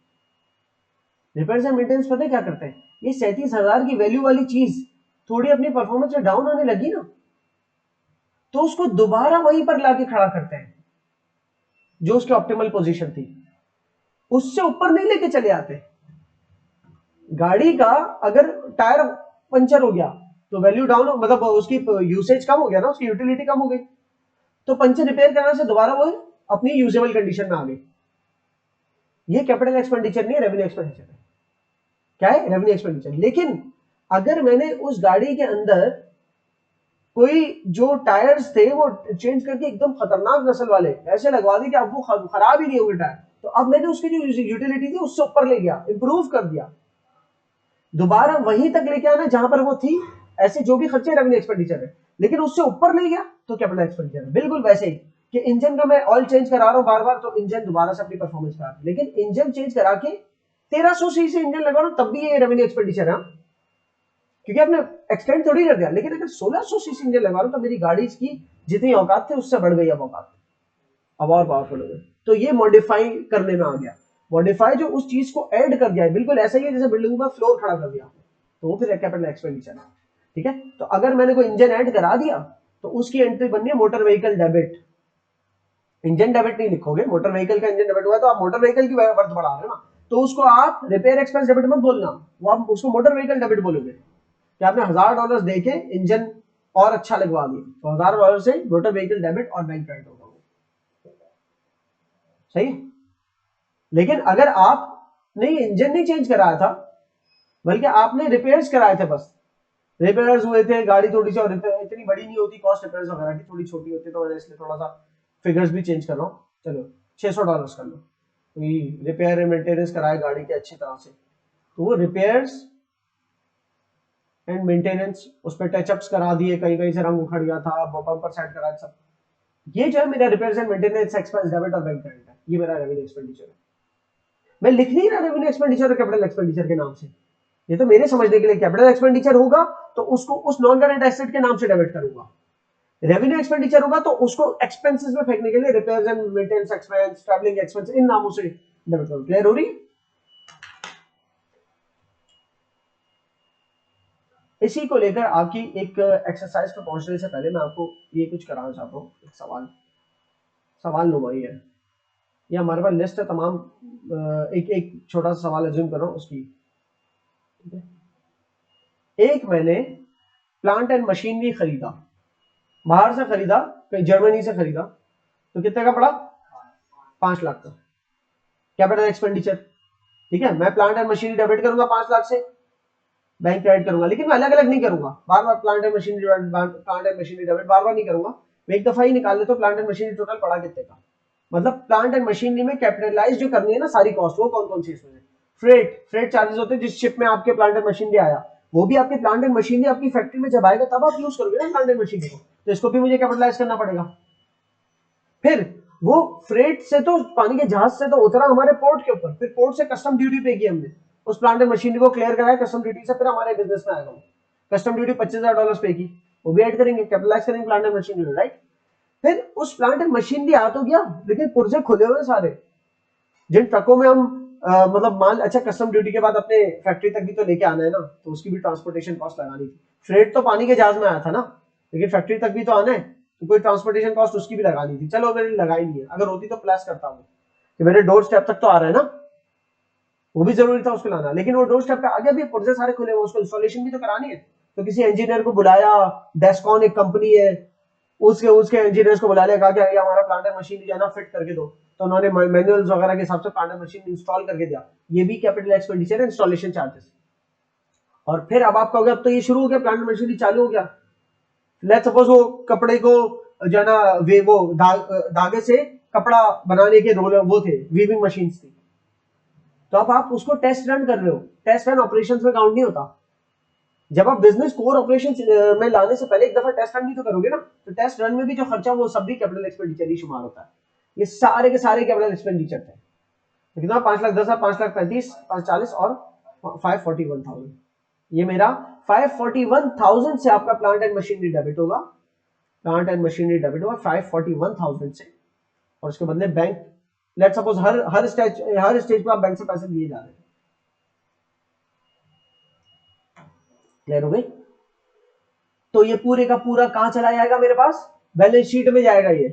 रिपेयर्स एंड मेंटेनेंस पता है क्या करते हैं? ये 37,000 की वैल्यू वाली चीज थोड़ी अपनी परफॉर्मेंस में डाउन आने लगी ना, तो उसको दोबारा वहीं पर लाके खड़ा करते हैं जो उसकी ऑप्टिमल पोजीशन थी, उससे ऊपर नहीं लेके चले आते। गाड़ी का अगर टायर पंचर हो गया तो वैल्यू डाउन, मतलब उसकी यूसेज कम हो गया ना, उसकी यूटिलिटी कम हो गई, तो पंचर रिपेयर करने से दोबारा वो अपनी यूजेबल कंडीशन में आ गई। ये कैपिटल एक्सपेंडिचर नहीं है, रेवेन्यू एक्सपेंडिचर है। क्या है? Revenue expenditure. लेकिन अगर मैंने उस गाड़ी के अंदर कोई जो टायर्स थे वो चेंज करके एकदम खतरनाक नस्ल वाले ऐसे लगवा दी कि अब वो खराब ही नहीं होंगे टायर, तो अब मैंने उसकी जो यूटिलिटी थी उससे ऊपर ले गया, इंप्रूव कर दिया, दोबारा वहीं तक लेके आना जहां पर वो थी। ऐसे जो भी खर्चे रेवेन्यू एक्सपेंडिचर है, लेकिन उससे ऊपर ले गया तो कैपिटल एक्सपेंडिचर है। बिल्कुल वैसे ही कि इंजन का मैं ऑयल चेंज करा रहा हूं बार बार, तो इंजन दोबारा से अपनी परफॉर्मेंस करा रहा है, लेकिन इंजन चेंज करा के 1300 सीसी से इंजन लगा रहा हूं तब भी ये रेवेन्यू एक्सपेंडिचर है, क्योंकि आपने एक्सटेंड थोड़ी कर दिया। लेकिन अगर 1600 सीसी इंजन लगा रहा हूं तो मेरी गाड़ी की जितनी औकात थी उससे बढ़ गई अब औकात, अब और पावरफुल हो गई, तो ये मॉडिफाई करने में आ गया। मॉडिफाई जो उस चीज को ऐड कर दिया है, बिल्कुल ऐसा ही है जैसे बिल्डिंग में फ्लोर खड़ा कर दिया, तो वो फिर कैपिटल एक्सपेंडिचर है, ठीक है। तो अगर मैंने कोई इंजन ऐड करा दिया तो उसकी एंट्री बननी है motor vehicle debit. Engine debit नहीं लिखोगे, मोटर व्हीकल का इंजन डेबिट हुआ तो आप मोटर व्हीकल की वर्थ बढ़ा रहे हो ना, तो उसको आप रिपेयर एक्सपेंस डेबिट मत बोलना, वो आप उसको मोटर व्हीकल डेबिट बोलोगे कि आपने $1,000 देके इंजन और अच्छा लगवा दिया, तो $1,000 से मोटर व्हीकल डेबिट और बैंक क्रेडिट होगा, सही। लेकिन अगर आपने इंजन नहीं चेंज कराया था, बल्कि आपने रिपेयर्स कराए थे, बस रिपेयर्स हुए थे, गाड़ी थोड़ी सी और इतनी बड़ी नहीं होती कॉस्ट रिपेयर्स वगैरह की, थोड़ी छोटी होती, तो मैंने इसलिए थोड़ा सा फिगर्स भी चेंज कर रहा हूँ, चलो $600 कर लो, तो रिपेयर एंड मेंटेनेंस कराए गाड़ी के अच्छी तरह से, तो वो रिपेयर्स एंड मेंटेनेंस, उस पर टचअप्स करा दिए, कहीं कहीं से रंग उखड़ गया था, बम्पर सेट करा, सब ये जो है मेरा repairs and maintenance expense debit और बैंक क्रेडिट है, ये मेरा रेवेन्यू एक्सपेंडिचर है। मैं लिख नहीं रहा रेवेन्यू एक्सपेंडिचर और कैपिटल एक्सपेंडिचर के नाम से, ये तो मेरे समझने के लिए कैपिटल एक्सपेंडिचर होगा तो उसको उस नॉन करंट एसेट के नाम से डेबिट करूंगा, रेवेन्यू एक्सपेंडिचर होगा तो उसको एक्सपेंसेस में फेंकने के लिए repairs and maintenance expense, travelling expense, इन नामों से डेबिट करूंगा। क्लियर हो रही? इसी को लेकर आपकी एक एक्सरसाइज पर पहुंचने से पहले मैं आपको ये कुछ कराना चाहता हूँ, एक सवाल नुमा ही है, ये हमारे पास लिस्ट है तमाम, एक एक छोटा सा सवाल अज्यूम कर रहा हूँ उसकी, ठीक है। एक मैंने प्लांट एंड मशीनरी खरीदा, बाहर से खरीदा, कहीं जर्मनी से खरीदा, तो कितने का पड़ा? 5 लाख का कैपिटल एक्सपेंडिचर, ठीक है। मैं प्लांट एंड मशीनरी डेबिट करूंगा 5 लाख से, बैंक क्रेडिट करूंगा, लेकिन मैं अलग अलग नहीं करूंगा, बार बार प्लांट एंड मशीनरी डेबिट बार बार नहीं करूंगा, मैं एक दफा ही निकाल लेता हूं प्लांट एंड मशीनरी टोटल पड़ा कितने का। मतलब प्लांट एंड मशीनरी में कैपिटलाइज जो करनी है ना सारी कॉस्ट, वो कौन कौन सी इसमें? फ्रेट चार्जेस होते हैं, जिस शिप में आपके प्लांट एंड मशीनरी आया, वो भी आपके प्लांट एंड मशीनरी आपकी फैक्ट्री में जब आएगा तब आप यूज करोगे ना प्लांट एंड मशीनरी को, तो इसको भी मुझे कैपिटलाइज करना पड़ेगा। फिर वो फ्रेट से तो पानी के जहाज से तो उतरा हमारे पोर्ट के ऊपर, फिर पोर्ट से कस्टम ड्यूटी पे की हमने, उस प्लांट एंड मशीनरी को क्लियर कराया कस्टम ड्यूटी से, फिर हमारे बिजनेस में आएगा, कस्टम ड्यूटी $25,000 पे की, वो भी ऐड करेंगे, कैपिटलाइज करेंगे प्लांट एंड मशीनरी, राइट। फिर उस प्लांट एंड मशीनरी आ तो गया, लेकिन पुर्जे खुले हुए सारे, जिन ट्रकों में हम मतलब माल, अच्छा कस्टम ड्यूटी के बाद अपने फैक्ट्री तक भी तो लेके आना है ना, तो उसकी भी ट्रांसपोर्टेशन कॉस्ट लगानी थी। फ्रेट तो पानी के जहाज में आया था ना, लेकिन फैक्ट्री तक भी तो आना है, तो कोई ट्रांसपोर्टेशन कॉस्ट उसकी भी लगानी थी, चलो मैंने लगाई नहीं है, अगर होती तो प्लस करता हूँ। कि मेरे डोर स्टेप तक तो आ रहा है ना, वो भी जरूरी था उसको लाना, लेकिन वो डोर स्टेप पे आगे भी पुर्जे सारे खुले हुए, उसको इंस्टॉलेशन भी तो करानी है। तो किसी इंजीनियर को बुलाया, डेस्कॉन एक कंपनी है, उसके उसके इंजीनियर्स को बुला लिया, कहा कि ये हमारा प्लांट एंड मशीन जो है ना फिट करके दो, तो उन्होंने मैनुअल्स वगैरह के हिसाब से प्लांट एंड मशीन इंस्टॉल करके दिया। ये भी कैपिटल एक्सपेंडिचर है, इंस्टॉलेशन चार्जेस। और फिर अब आप कहोगे अब तो ये शुरू हो गया, प्लांट एंड मशीनरी चालू हो गया, लेट्स सपोज वो कपड़े को जो है ना वो धागे से कपड़ा बनाने के रोल वो थे, वीविंग मशीन्स थी, तो अब आप उसको टेस्ट रन कर रहे हो, टेस्ट रन ऑपरेशंस में काउंट नहीं होता। जब आप बिजनेस कोर ऑपरेशन में लाने से पहले एक दफा टेस्ट रन भी तो करोगे ना, तो टेस्ट रन में भी जो खर्चा वो सब भी कैपिटल एक्सपेंडिचर ही शुमार होता है। ये सारे के सारे कैपिटल एक्सपेंडिचर थे। तो कितना, 5,10,000, 5,35,000, 5,40,000 और 541,000। ये मेरा 541,000 से आपका प्लांट एंड मशीनरी डेबिट होगा, प्लांट एंड मशीनरी डेबिट होगा 541,000 से, और उसके बदले बैंक, लेट सपोज हर स्टेज पे आप बैंक से पैसे दिए जा रहे हैं। क्लियर हो गई? तो ये पूरे का पूरा कहां चला जाएगा, मेरे पास बैलेंस शीट में जाएगा, ये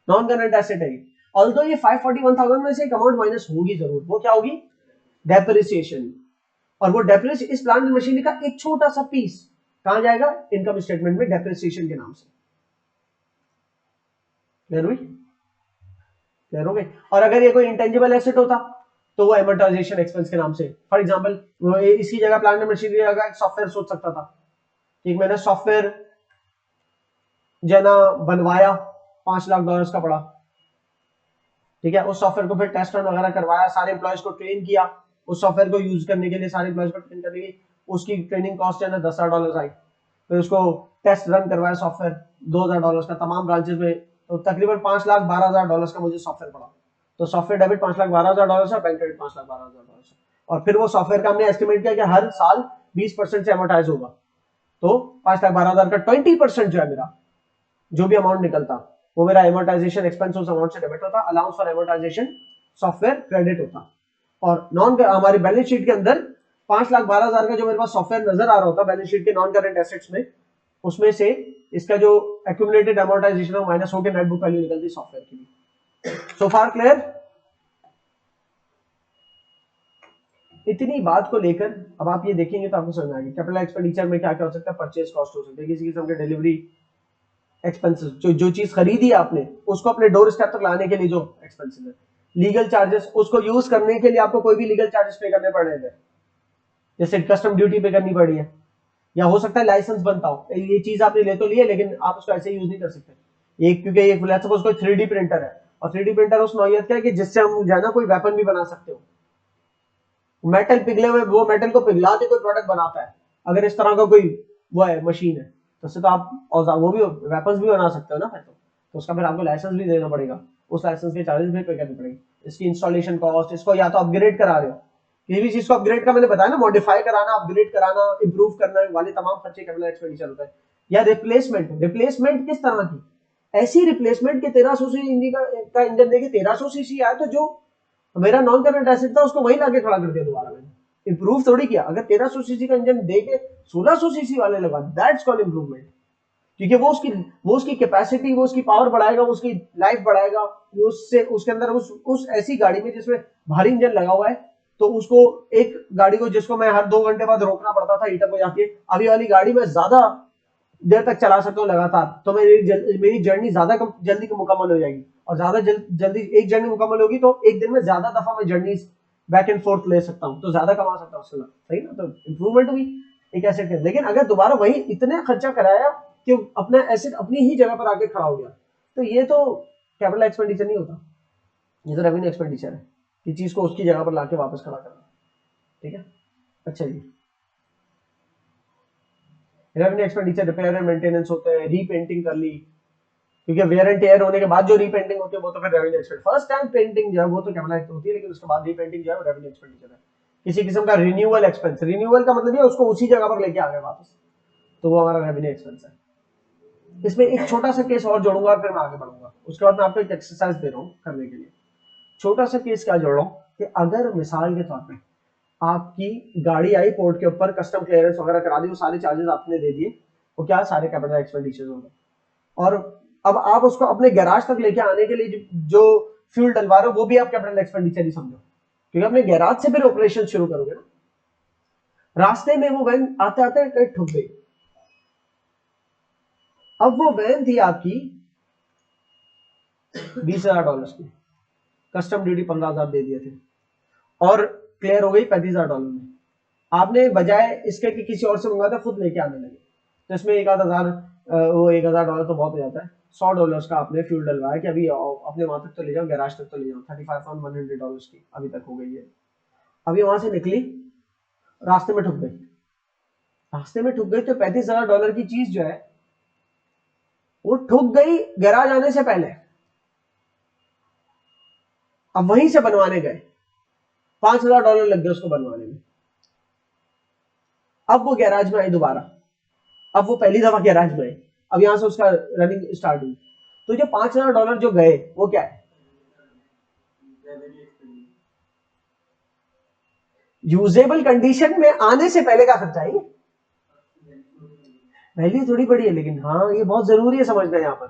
नॉन करंट एसेट है। ऑल्दो ये 541,000 में से एक अमाउंट माइनस होगी जरूर, वो क्या होगी, डेप्रिसिएशन। और वो डेप्रिसिएशन इस प्लांट मशीनरी का एक छोटा सा पीस कहां जाएगा, इनकम स्टेटमेंट में डेप्रिसिएशन के नाम से। क्लियर हुई? क्लियर हो गई? और अगर ये कोई इंटेंजिबल एसेट होता तो वो एमोर्टाइजेशन एक्सपेंस के नाम से, फॉर एग्जांपल इसकी जगह प्लांट मशीनरी जगह एक सॉफ्टवेयर सोच सकता था कि मैंने सॉफ्टवेयर जो है ना बनवाया, $5 लाख का पड़ा, ठीक है, उस सॉफ्टवेयर को फिर टेस्ट रन वगैरह करवाया, सारे एम्प्लॉयज को ट्रेन किया, उस सॉफ्टवेयर को यूज करने के लिए सारे एम्प्लॉयज को ट्रेन करने की उसकी ट्रेनिंग कॉस्ट है ना $10,000 आई, फिर उसको टेस्ट रन करवाया सॉफ्टवेयर $2,000 का तमाम ब्रांचेस में, तो तकरीबन $5,12,000 का मुझे सॉफ्टवेयर पड़ा। तो सॉफ्टवेयर डेबिट $5,12,000 है, बैंक क्रेडिट $5,12,000। और फिर वो सॉफ्टवेयर का हमने एस्टिमेट किया कि हर साल 20% से एमोर्टाइज होगा, तो 5,12,000 का 20% जो है मेरा जो भी अमाउंट निकलता वो मेरा एमोर्टाइजेशन एक्सपेंस उस अमाउंट से डेबिट होता, allowance for amortisation software credit होता। और नॉन हमारी बैलेंस शीट के अंदर 5,12,000 का जो मेरे पास सॉफ्टवेयर नजर आ रहा होता बैलेंस शीट के नॉन करंट एसेट्स में, उसमें से इसका जो एक्यूमुलेटेड एमोर्टाइजेशन है माइनस होकर नेट बुक वैल्यू निकलती सॉफ्टवेयर की भी। सो फार क्लियर? इतनी बात को लेकर अब आप ये देखेंगे तो आपको समझ में आएगी कैपिटल एक्सपेंडिचर में क्या क्या हो सकता है, परचेज कॉस्ट हो सकती है, किसी किस्म के डिलीवरी एक्सपेंसेस, जो चीज खरीदी है आपने उसको अपने डोर स्टेप तक लाने के लिए जो एक्सपेंसेस है, लीगल चार्जेस, उसको यूज करने के लिए आपको कोई भी लीगल चार्जेस पे करने पड़ रहे हैं, जैसे कस्टम ड्यूटी पे करनी पड़ी है, या हो सकता है लाइसेंस बनता हो, ये चीज आपने ले तो ली है लेकिन आप उसको ऐसे यूज नहीं कर सकते, एक क्योंकि एक लेट्स सपोज कोई 3D प्रिंटर है, और 3D प्रिंटर उस नौयत का है कि जिससे हम जो है ना कोई वेपन भी बना सकते हो, मेटल पिघले हुए वो मेटल को पिघला के कोई प्रोडक्ट बनाता है, अगर इस तरह का कोई वो है मशीन है, तो उससे तो आप औजार वो भी वेपन्स भी बना सकते हो ना, फिर तो उसका फिर आपको लाइसेंस भी देना पड़ेगा, उस लाइसेंस के चार्जेस भी पे करने पड़ेंगे, इसकी इंस्टॉलेशन कॉस्ट, इसको या तो अपग्रेड करा रहे हो, किसी भी चीज को अपग्रेड का मैंने बताया ना, मॉडिफाई कराना, अपग्रेड कराना, इंप्रूव करना वाले तमाम खर्चे कैपिटल एक्सपेंडिचर होता है। या रिप्लेसमेंट, रिप्लेसमेंट किस तरह की, ऐसी रिप्लेसमेंट के 1300 सीसी का इंजन देके 1300 सीसी आया तो जो मेरा नॉन करंट एसेट था उसको वहीं लाके खड़ा कर दिया दोबारा, मैंने इंप्रूव थोड़ी किया। अगर 1300 सीसी का इंजन देके 1600 सीसी वाले लगा, दैट्स कॉल्ड इंप्रूवमेंट, क्योंकि वो उसकी कैपेसिटी, वो उसकी पावर बढ़ाएगा, वो उसकी लाइफ बढ़ाएगा, वो उससे उसके अंदर उस ऐसी गाड़ी में जिसमें भारी इंजन लगा हुआ है, तो उसको एक गाड़ी को जिसको मैं हर 2 घंटे बाद रोकना पड़ता था हीटअप हो जाती है, अभी वाली गाड़ी में ज्यादा देर तक चला सकता हूँ लगातार, तो मेरी जर्नी ज्यादा जल्दी मुकम्मल हो जाएगी, और ज्यादा जल्दी एक जर्नी मुकम्मल होगी तो एक दिन में ज्यादा दफा मैं जर्नी बैक एंड फोर्थ ले सकता हूँ, तो ज्यादा कमा सकता हूँ उससे, सही ना, तो इंप्रूवमेंट भी एक एसेट है। लेकिन अगर दोबारा वही इतने खर्चा कराया कि अपना एसेट अपनी ही जगह पर आके खड़ा हो गया, तो ये तो कैपिटल एक्सपेंडिचर नहीं होता, ये तो रेवेन्यू एक्सपेंडिचर है, ये चीज को उसकी जगह पर लाके वापस खड़ा करना, ठीक है। अच्छा जी, revenue expenditure repair and maintenance होते हैं, रीपेंटिंग कर ली, क्योंकि वेयर एंड टेयर होने के बाद जो रीपेंटिंग होती है वो तो फिर revenue expand, first time painting जो है वो तो कैपिटल होती है, लेकिन उसके बाद रीपेंटिंग जो है वो रेवेन्यू एक्सपेंडिचर है। किसी किस्म का रिन्यूअल एक्सपेंस, रिन्यूअल का मतलब ये उसको उसी जगह पर लेके आ गए वापस, तो वो हमारा रेवेन्यू एक्सपेंस है। इसमें एक छोटा सा केस और जोड़ूंगा और फिर मैं आगे बढ़ूंगा, उसके बाद मैं आपको एक एक्सरसाइज दे रहा हूँ करने के लिए। छोटा सा केस क्या जोड़ रहा हूँ कि अगर मिसाल के तौर पर आपकी गाड़ी आई पोर्ट के ऊपर, कस्टम क्लियरेंस वगैरह करा दी, वो सारे चार्जेस आपने दे दिए, वो क्या सारे कैपिटल एक्सपेंडिचर हो गए, और अब आप उसको अपने गैराज तक लेके आने के लिए जो फ्यूल डलवा रहे हो वो भी आप कैपिटल एक्सपेंडिचर ही समझो, क्योंकि अपने गैराज से फिर ऑपरेशन शुरू करोगे ना। रास्ते में वो वैन आते आते कहीं ठुक गई। अब वो वैन थी आपकी $20,000 की, कस्टम ड्यूटी 15,000 दे दिए थे और क्लियर हो गई $35,000 में। आपने बजाय इसके कि किसी और से मंगाता खुद लेके आने लगे, तो इसमें वो $1,000 तो बहुत हो जाता है। $100 का आपने फ्यूल डलवाया कि अभी अपने वहां तक तो ले जाओ, गैराज तक तो ले जाओ, $35,100 की अभी तक हो गई है। अभी वहां से निकली, रास्ते में ठुक गई। रास्ते में ठुक गई तो $35,000 की चीज जो है वो ठुक गई गैराज आने से पहले। अब वहीं से बनवाने गए, $5,000 लग गए उसको बनवाने में। अब वो गैराज में आई दोबारा, अब वो पहली दफा गैराज में आई, अब यहां से उसका रनिंग स्टार्ट हुई। तो जो $5,000 जो गए वो क्या है? यूजेबल कंडीशन में आने से पहले का खर्चा है। वैल्यू थोड़ी बड़ी है, लेकिन हाँ ये बहुत जरूरी है समझना यहाँ पर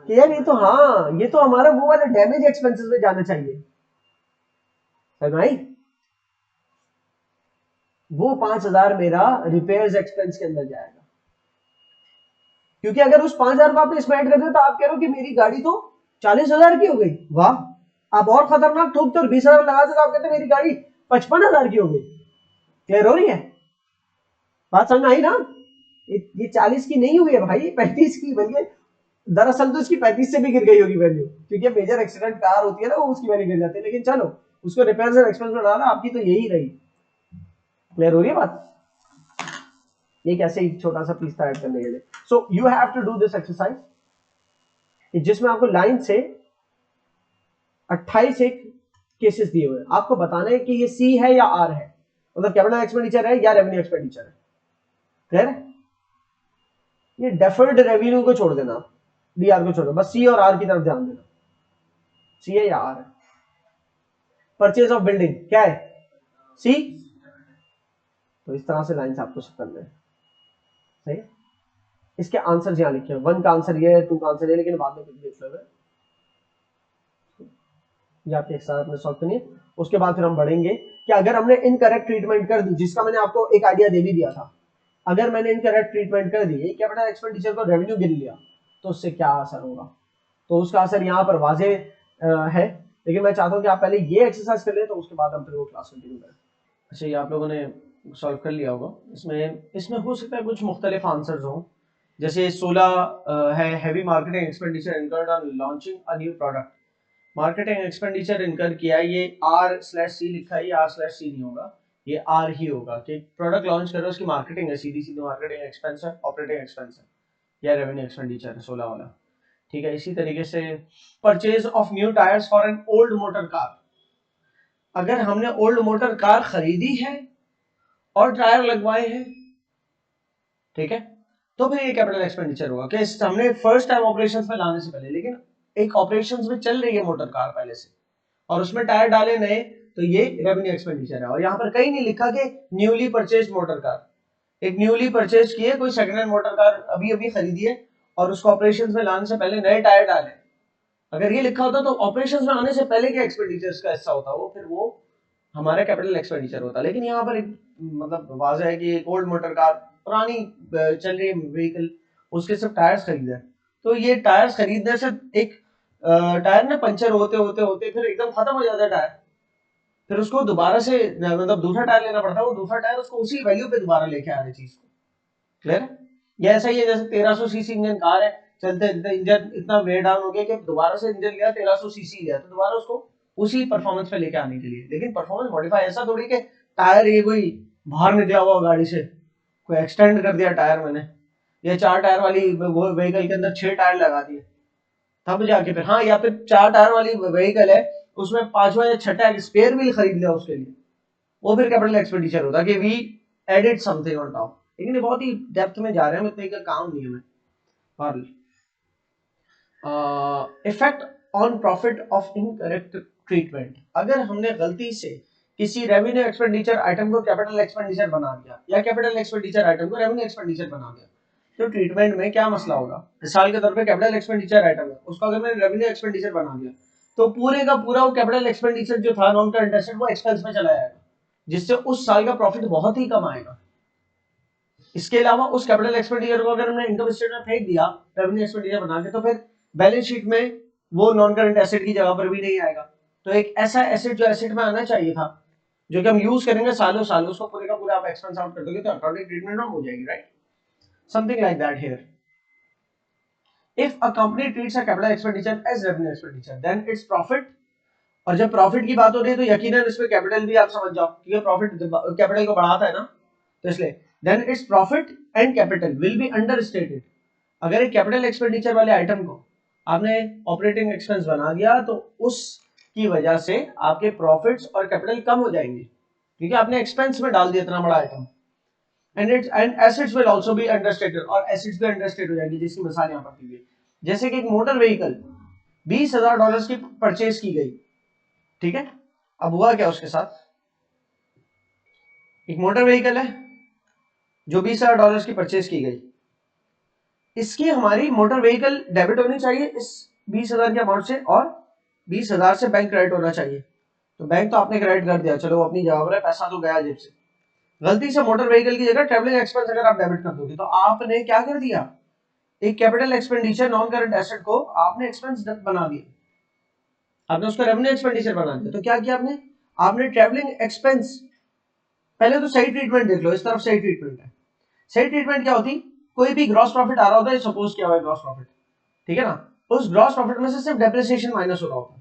कि यार ये तो हाँ ये तो हमारा वो वाले डैमेज एक्सपेंसेस में जाना चाहिए, भाई वो 5,000 मेरा रिपेयर्स एक्सपेंस के अंदर जाएगा। क्योंकि अगर उस 5,000 को आपने स्पेंड कर दिया तो आप कह रहे हो कि मेरी गाड़ी तो 40,000 की हो गई, वाह। आप और खतरनाक ठोकते और 20,000 लगा दे तो आप कहते मेरी गाड़ी 55,000 की हो गई। क्लियर हो रही है बात? समझ में आई ना? ये 40 की नहीं हुई है भाई, 35 की, बल्कि दरअसल तो इसकी 35 से भी गिर गई होगी वैल्यू, क्योंकि मेजर एक्सीडेंट कार होती है ना वो उसकी वैल्यू गिर जाती है। लेकिन चलो उसको रिपेयर एंड एक्सपेंस में डाला, आपकी तो यही रही। क्लियर हो रही है बात? ये कैसे ही छोटा सा पीस था ऐड करने के लिए। So you have to do this exercise, जिसमें आपको लाइन से 28 एक केसेस दिए हुए हैं, आपको बताना है कि ये सी है या आर है, मतलब कैपिटल एक्सपेंडिचर है या रेवेन्यू एक्सपेंडिचर है। क्लियर है? ये डेफर्ड रेवेन्यू को छोड़ देना, डीआर को छोड़ देना, बस सी और आर की तरफ ध्यान देना। सी है या आर है? परचेज ऑफ बिल्डिंग क्या है? सी। तो इस तरह से लाइन आपको करना है, सही है? इसके आंसर यहां लिखे हैं, 1 का आंसर ये है, 2 का आंसर ये, लेकिन बाद में देख लो ये आपके एक साथ में सॉल्व करनी है। उसके बाद फिर हम बढ़ेंगे कि अगर हमने इनकरेक्ट ट्रीटमेंट कर दी, जिसका मैंने आपको एक आइडिया दे भी दिया था, अगर मैंने इनकरेक्ट ट्रीटमेंट कर दी कैपिटल एक्सपेंडिचर को रेवेन्यू गिन लिया तो उससे क्या असर होगा। तो उसका असर यहाँ पर वाजे है, लेकिन मैं चाहता हूँ कि आप पहले ये एक्सरसाइज कर ले, तो उसके बाद हम फिर वो क्लास कंटिन्यू करें। अच्छा, ये आप लोगों ने सॉल्व कर लिया होगा। इसमें हो सकता है कुछ मुख्तलिफ आंसर्स हों, जैसे 16 है heavy marketing expenditure incurred on launching a new product. Marketing expenditure इनकर किया, ये R/C लिखा है, ये R/C नहीं होगा, ये R ही होगा कि प्रोडक्ट लॉन्च करो, उसकी मार्केटिंग है, सीधी सीधी मार्केटिंग एक्सपेंस है, ऑपरेटिंग एक्सपेंस है, या रेवेन्यू एक्सपेंडिचर है 16 वाला। ठीक है, इसी तरीके से purchase of new tyres for an old motor car, अगर हमने ओल्ड मोटर कार खरीदी है और टायर लगवाए हैं, ठीक है, तो फिर ये कैपिटल एक्सपेंडिचर होगा कि हमने फर्स्ट टाइम ऑपरेशंस में लाने से पहले, लेकिन एक ऑपरेशंस में चल रही है मोटर कार पहले से और उसमें टायर डाले नए, तो ये रेवेन्यू एक्सपेंडिचर है। और यहाँ पर कहीं नहीं लिखा कि न्यूली परचेज मोटर कार, एक न्यूली परचेज की है कोई सेकंड हैंड मोटर कार, अभी अभी खरीदी है और उसको ऑपरेशंस में लाने से पहले नए टायर डाले। अगर ये लिखा होता तो ऑपरेशंस में आने से पहले के एक्सपेंडिचर्स का हिस्सा होता, वो फिर वो हमारा कैपिटल एक्सपेंडिचर होता। लेकिन यहाँ पर एक मतलब वाज़ह है कि एक ओल्ड मोटर कार, पुरानी चल रही व्हीकल, उसके सब टायर्स खरीदे, तो ये टायर्स खरीदने से एक टायर ना पंचर होते होते होते फिर एकदम खत्म हो जाता है टायर, फिर उसको दोबारा से मतलब दूसरा टायर लेना पड़ता है, वो दूसरा टायर उसको उसी वैल्यू पे दोबारा लेके आ रही चीज को। क्लियर है? ये ऐसा ही है जैसे 1300 सीसी इंजन कार है, चलते इंजन इतना वेट डाउन हो गया कि दोबारा से इंजन लिया 1300 सीसी लिया, तो दोबारा उसको उसी परफॉर्मेंस पे लेके आने के लिए। लेकिन परफॉर्मेंस मॉडिफाई ऐसा थोड़ी कि टायर ये कोई बाहर निकला हुआ गाड़ी से कोई एक्सटेंड कर दिया टायर मैंने, या 4 टायर वाली व्हीकल के अंदर 6 टायर लगा दिए तब जाके फिर, हाँ, या फिर 4 टायर वाली व्हीकल है उसमें 5वां या 6ठा स्पेयर व्हील खरीद लिया उसके लिए, वो फिर कैपिटल एक्सपेंडिचर होता कि we added something on top. लेकिन ये बहुत ही डेप्थ में जा रहे हैं, इतने का काम नहीं है। और effect on profit of incorrect treatment, अगर हमने गलती से किसी रेवेन्यू एक्सपेंडिचर आइटम को कैपिटल एक्सपेंडिचर बना दिया या कैपिटल एक्सपेंडिचर आइटम को रेवेन्यू एक्सपेंडिचर बना दिया, तो ट्रीटमेंट में क्या मसला होगा, मिसाल के तौर पे कैपिटल एक्सपेंडिचर आइटम है, उसको अगर मैंने रेवेन्यू एक्सपेंडिचर बना दिया तो पूरे का पूरा वो कैपिटल एक्सपेंडिचर जो था नॉन करंट एसेट वो एक्सपेंस में चला जाएगा, जिससे उस साल का प्रॉफिट बहुत ही कम आएगा। इसके अलावा उस कैपिटल एक्सपेंडिचर को अगर हमने इनकम स्टेटमेंट में फेंक दिया रेवेन्यू एक्सपेंडिचर बना के, तो फिर बैलेंस शीट में वो नॉन करंट एसेट की जगह पर भी नहीं आएगा। तो एक ऐसा एसेट जो एसेट में आना चाहिए था, जो कि हम यूज करेंगे सालों सालों, उसको पूरे का पूरा आप एक्सपेंस आउट कर दोगे तो अकाउंटिंग ट्रीटमेंट में हो जाएगी, right? Something like that here. If a company treats a capital expenditure as revenue expenditure, then its profit, और जब प्रॉफिट की बात हो रही है तो यकीनन इसमें कैपिटल भी आप समझ जाओ, क्योंकि प्रॉफिट कैपिटल को बढ़ाता है ना, तो इसलिए then it's profit and capital will be understated. अगर एक कैपिटल एक्सपेंडिचर वाले आइटम को आपने ऑपरेटिंग एक्सपेंस बना दिया तो उसकी वजह से आपके प्रॉफिट्स और कैपिटल कम हो जाएंगे, क्योंकि आपने एक्सपेंस में डाल दिया इतना बड़ा item. And assets will also be understated, और एसेट्स भी अंडरस्टेट हो जाएंगी, जिसकी मिसाल यहां पर दी गई। जैसे कि एक मोटर व्हीकल $20,000 की परचेज की गई, ठीक है? अब हुआ क्या उसके साथ, एक मोटर व्हीकल है जो $20,000 की परचेज की गई, इसकी हमारी मोटर व्हीकल डेबिट होनी चाहिए इस 20,000 के अमाउंट से, और 20,000 से बैंक क्रेडिट होना चाहिए। तो बैंक तो आपने क्रेडिट कर दिया, चलो अपनी जगह पर है, पैसा तो गया जेब से। गलती से मोटर व्हीकल की जगह ट्रैवलिंग एक्सपेंस अगर आप डेबिट कर दोगे तो आपने क्या कर दिया, एक capital expenditure non current asset को आपने एक्सपेंस बना दिया, आपने उसका रेवेन्यू एक्सपेंडिचर बना दिया। तो क्या किया आपने, आपने ट्रैवलिंग एक्सपेंस, पहले तो सही ट्रीटमेंट देख लो, इस तरफ सही ट्रीटमेंट है। सही ट्रीटमेंट क्या होती, कोई भी ग्रॉस प्रॉफिट आ रहा होता है, सपोज क्या हुआ ग्रॉस प्रॉफिट, ठीक है ना, उस ग्रॉस प्रॉफिट में से सिर्फ डेप्रिसिएशन माइनस हो रहा होता है।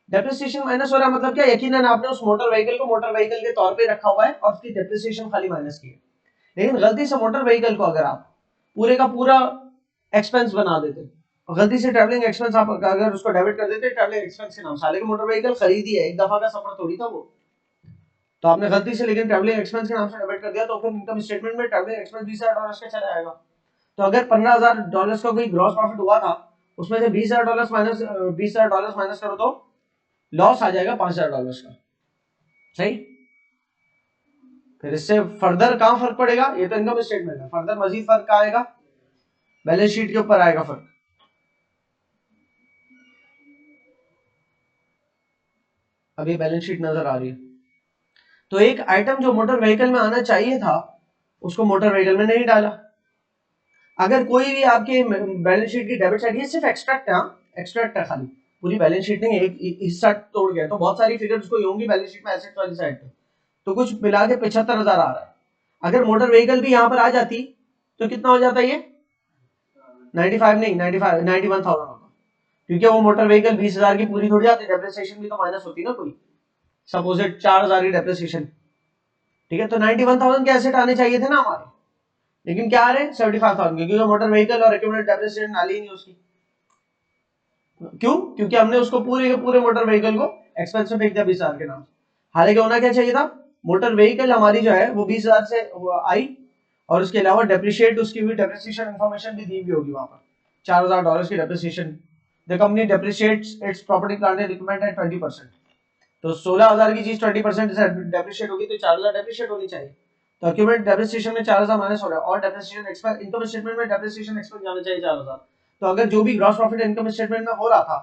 डेप्रिसिएशन माइनस हो रहा है मतलब क्या, यकीनन आपने उस मोटर व्हीकल को मोटर व्हीकल के तौर पे रखा हुआ है और उसकी डेप्रिसिएशन खाली माइनस की है। लेकिन गलती से मोटर व्हीकल को अगर आप पूरे का पूरा एक्सपेंस बना देते, और गलती से ट्रैवलिंग एक्सपेंस आप अगर उसको डेबिट कर देते ट्रैवलिंग एक्सपेंस के नाम से, हालांकि मोटर व्हीकल खरीदी है, एक दफा का सफर थोड़ी था वो, तो आपने गलती से लेकिन ट्रैवलिंग एक्सपेंस के नाम से डेबिट कर दिया, तो फिर इनकम स्टेटमेंट में ट्रैवलिंग एक्सपेंस $20,000 का चला जाएगा। तो अगर $15,000 का कोई ग्रॉस प्रॉफिट हुआ था, उसमें से $20,000 माइनस करो तो लॉस आ जाएगा $5,000 का, सही? फिर इससे फर्दर कहां फर्क पड़ेगा, ये तो इनकम स्टेटमेंट है, फर्दर मजीद फर्क कहां आएगा, बैलेंस शीट के ऊपर आएगा फर्क। अभी बैलेंस शीट नजर आ रही है। तो एक आइटम जो मोटर व्हीकल में आना चाहिए था उसको मोटर व्हीकल में नहीं डाला। अगर कोई भी आपके बैलेंस शीट की डेबिट साइड, ये सिर्फ एक्सट्रैक्ट है, एक्सट्रैक्ट है खाली, पूरी बैलेंस शीट नहीं, एक हिस्सा तोड़ गया, तो बहुत सारी फिगर्स कोई होंगी बैलेंस शीट में एसेट्स वाली साइड पे, तो कुछ मिला के 75,000 आ रहा है। अगर मोटर व्हीकल भी यहाँ पर आ जाती तो कितना हो जाता ये, 95 नहीं 91,000 होता, क्योंकि वो मोटर व्हीकल 20,000 की पूरी थोड़ी जाती, डेप्रिसिएशन भी तो माइनस होती ना कोई, सपोज 4,000 की डेप्रिसिएशन, ठीक है? तो 91,000 के एसेट आने चाहिए थे ना हमारे, लेकिन क्या आ रहे हैं 75,000 के, क्योंकि मोटर व्हीकल और एक्यूमुलेटेड डेप्रिसिएशन डाली ही नहीं उसकी। क्यों? क्योंकि हमने उसको पूरे के पूरे मोटर व्हीकल को एक्सपेंस में फेंक दिया 20,000 के नाम से। हालांकि होना क्या चाहिए था, मोटर व्हीकल हमारी जो है वो 20,000 से आई, और उसके अलावा डेप्रिशिएट, उसकी भी डेप्रिसिएशन इंफॉर्मेशन भी दी हुई होगी वहां पर, $4,000 की depreciation. The company depreciates it's property plant and equipment at 20%। तो 16,000 की चीज 20% डेप्रिशिएट होगी तो 4,000 डेप्रिशिएट होनी चाहिए। तो एक्यूमुलेटेड डेप्रिसिएशन में 4,000 माइनस हो रहा है, और डेप्रिसिएशन एक्सपेंस इनकम स्टेटमेंट में डेप्रिसिएशन एक्सपेंस जाना चाहिए 4,000। तो अगर जो भी ग्रॉस प्रॉफिट इनकम स्टेटमेंट में हो रहा था,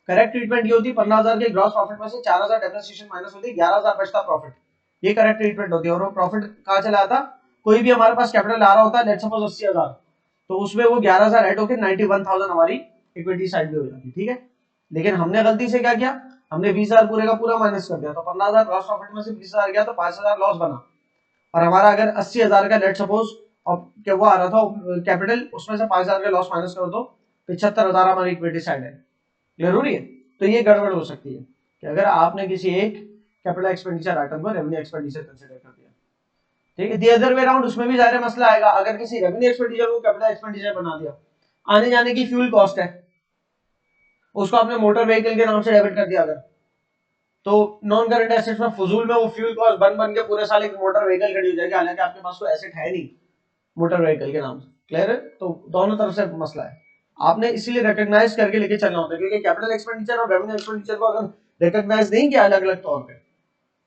करेक्ट ट्रीटमेंट ये होती 15,000 के ग्रॉस प्रॉफिट में से 4,000 डेप्रिसिएशन माइनस होती, 11,000 बचता प्रॉफिट, ये करेक्ट ट्रीटमेंट होती है। और वो प्रॉफिट कहां चला आता, कोई भी हमारे पास कैपिटल आ रहा होता है, लेट्स सपोज 80,000, तो उसमें वो 11,000 ऐड होकर 91,000 हमारी इक्विटी साइड भी हो जाती, ठीक है? लेकिन हमने गलती से क्या किया, हमने 20,000 पूरे का पूरा माइनस कर दिया, तो 15,000 ग्रॉस प्रॉफिट में से 20,000 गया तो 5,000 लॉस बना, और हमारा अगर 80,000 का लेट सपोज अब क्या वो आ रहा था कैपिटल, उसमें से 5,000 का लॉस माइनस करो तो 75,000 हमारी इक्विटी साइड है। क्लियर हो रही है? तो ये गड़बड़ हो सकती है कि अगर आपने किसी एक कैपिटल एक्सपेंडिचर आइटम को रेवेन्यू एक्सपेंडिचर कंसीडर कर दिया, ठीक है? दी अदर वे अराउंड, उसमें भी जाहिर मसला आएगा, अगर किसी रेवेन्यू एक्सपेंडिचर को कैपिटल एक्सपेंडिचर बना दिया, आने जाने की फ्यूल कॉस्ट है, उसको आपने मोटर व्हीकल के नाम से डेबिट कर दिया, अगर तो नॉन करंट एसेट्स में फजूल में वो फ्यूल कॉस्ट बन के पूरे साल एक मोटर व्हीकल खड़ी हो जाएगी, हालांकि आपके पास कोई एसेट है नहीं मोटर व्हीकल के नाम से। क्लियर है? तो दोनों तरफ से मसला है, आपने इसीलिए रिकॉग्नाइज करके लेके चलना होता है, क्योंकि कैपिटल एक्सपेंडिचर और रेवेन्यू एक्सपेंडिचर को अगर रिकॉग्नाइज नहीं किया अलग अलग तौर पे,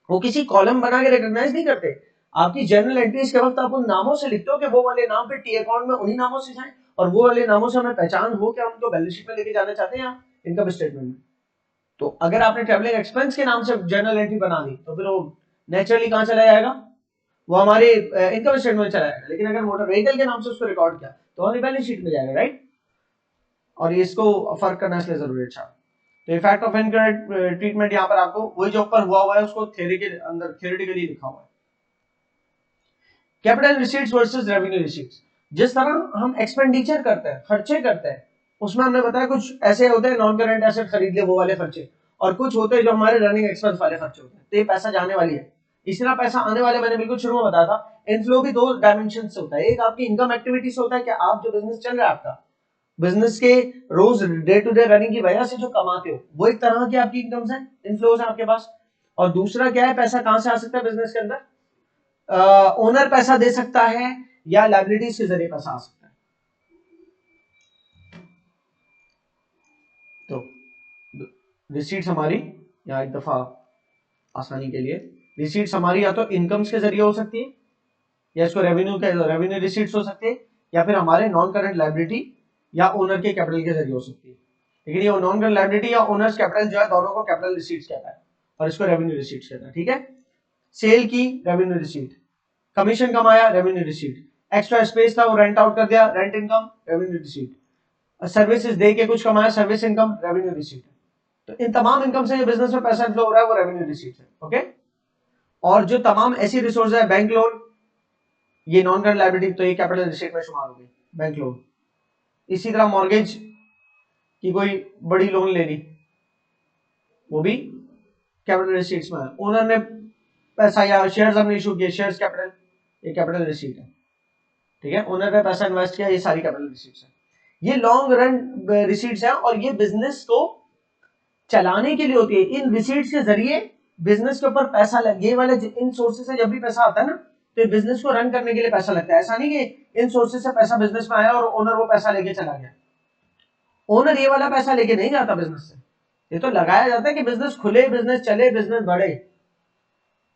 वो किसी कॉलम बना के रिकॉग्नाइज नहीं करते, आपकी जर्नल एंट्रीज के वक्त आप उन नामों से लिखते हो कि वो वाले नाम पे टी अकाउंट में उन्हीं नामों से जाएं, और वो वाले नामों से हमें पहचान हो कि हम उनको बैलेंस शीट में लेके जाना चाहते हैं या इनकम स्टेटमेंट में। तो अगर आपने ट्रैवलिंग एक्सपेंस के नाम से जर्नल एंट्री बना दी तो फिर वो नेचुरली कहां चला जाएगा, वो हमारे इनकम स्टेटमेंट में चला जाएगा। लेकिन अगर मोटर व्हीकल के नाम से उसको रिकॉर्ड किया तो हमारी बैलेंस शीट में जाएगा, राइट। और इसको फर्क करना इसलिए जरूरी है। अच्छा, तो इफेक्ट ऑफ इनकरेक्ट ट्रीटमेंट यहाँ पर आपको वही जो ऊपर हुआ हुआ है उसको थ्योरी के अंदर थ्योरेटिकली लिखा हुआ है। Capital receipts versus revenue receipts, जिस तरह हम एक्सपेंडिचर करते हैं, खर्चे करते हैं, उसमें हमने बताया कुछ ऐसे होते हैं नॉन करेंट एसेट खरीद ले वो वाले खर्चे, और कुछ होते हैं जो हमारे रनिंग एक्सपेंस वाले खर्चे होते हैं। तो ये पैसा जाने वाली है, इसी तरह पैसा आने वाले मैंने बिल्कुल शुरू में बताया था। इनफ्लो भी दो डायमेंशन से होता है, एक आपकी इनकम एक्टिविटी से होता है कि आप जो बिजनेस चल रहा है आपका, बिजनेस के रोज डे टू डे रनिंग की वजह से जो कमाते हो वो एक तरह की आपकी इनकम्स है, इनफ्लोज है आपके पास। और दूसरा क्या है, पैसा कहां से आ सकता है बिजनेस के अंदर, ओनर पैसा दे सकता है या लाइबिलिटीज के जरिए पैसा आ सकता है। तो रिसीट्स हमारी यहाँ एक दफा आसानी के लिए, रिसीट्स हमारी या तो इनकम्स के जरिए हो सकती है, या इसको रेवेन्यू रिसीट्स हो सकती है, या फिर हमारे नॉन करंट लाइबिलिटी या ओनर के कैपिटल के जरिए हो सकती है। लेकिन ये नॉन करंट लाइबिलिटी या ओनर्स कैपिटल जो है दोनों को कैपिटल रिसीट्स कहता है और इसको रेवेन्यू रिसीट्स कहता है, ठीक है। सेल की रेवेन्यू रिसीट, कमीशन कमाया रेवेन्यू रिसीट, एक्स्ट्रा स्पेस था वो रेंट आउट कर दिया rent income revenue receipt, services दे के कुछ कमाया सर्विस इनकम रेवेन्यू रिसीट। तो इन तमाम इनकम से जो बिजनेस में पैसा फ्लो हो रहा है वो रेवेन्यू रिसीट है, ओके। और जो तमाम ऐसी रिसोर्स है, बैंक लोन, ये नॉन करंट लायबिलिटी, तो ये कैपिटल रिसीट में शुमार होगी, बैंक लोन। इसी तरह मॉर्गेज की कोई बड़ी लोन ले ली, वो भी कैपिटल रिसीट्स में है। ओनर ने पैसा या शेयर्स हमने इशू किए, शेयर्स कैपिटल, ये कैपिटल रिसीट है, ठीक है। ओनर ने पैसा इन्वेस्ट किया, ये सारी कैपिटल रिसीट्स है। ये लॉन्ग रन रिसीट्स है और ये बिजनेस को चलाने के लिए होती है। इन रिसीट्स के जरिए बिजनेस के ऊपर पैसा लगे, वाले इन सोर्सेज से जब भी पैसा आता है ना तो बिजनेस को रन करने के लिए पैसा लगता है। ऐसा नहीं कि इन सोर्सेज से पैसा बिजनेस में आया और ओनर वो पैसा लेके चला गया। ओनर ये वाला पैसा लेके नहीं जाता बिजनेस से, ये तो लगाया जाता है कि बिजनेस खुले, बिजनेस चले, बिजनेस बढ़े।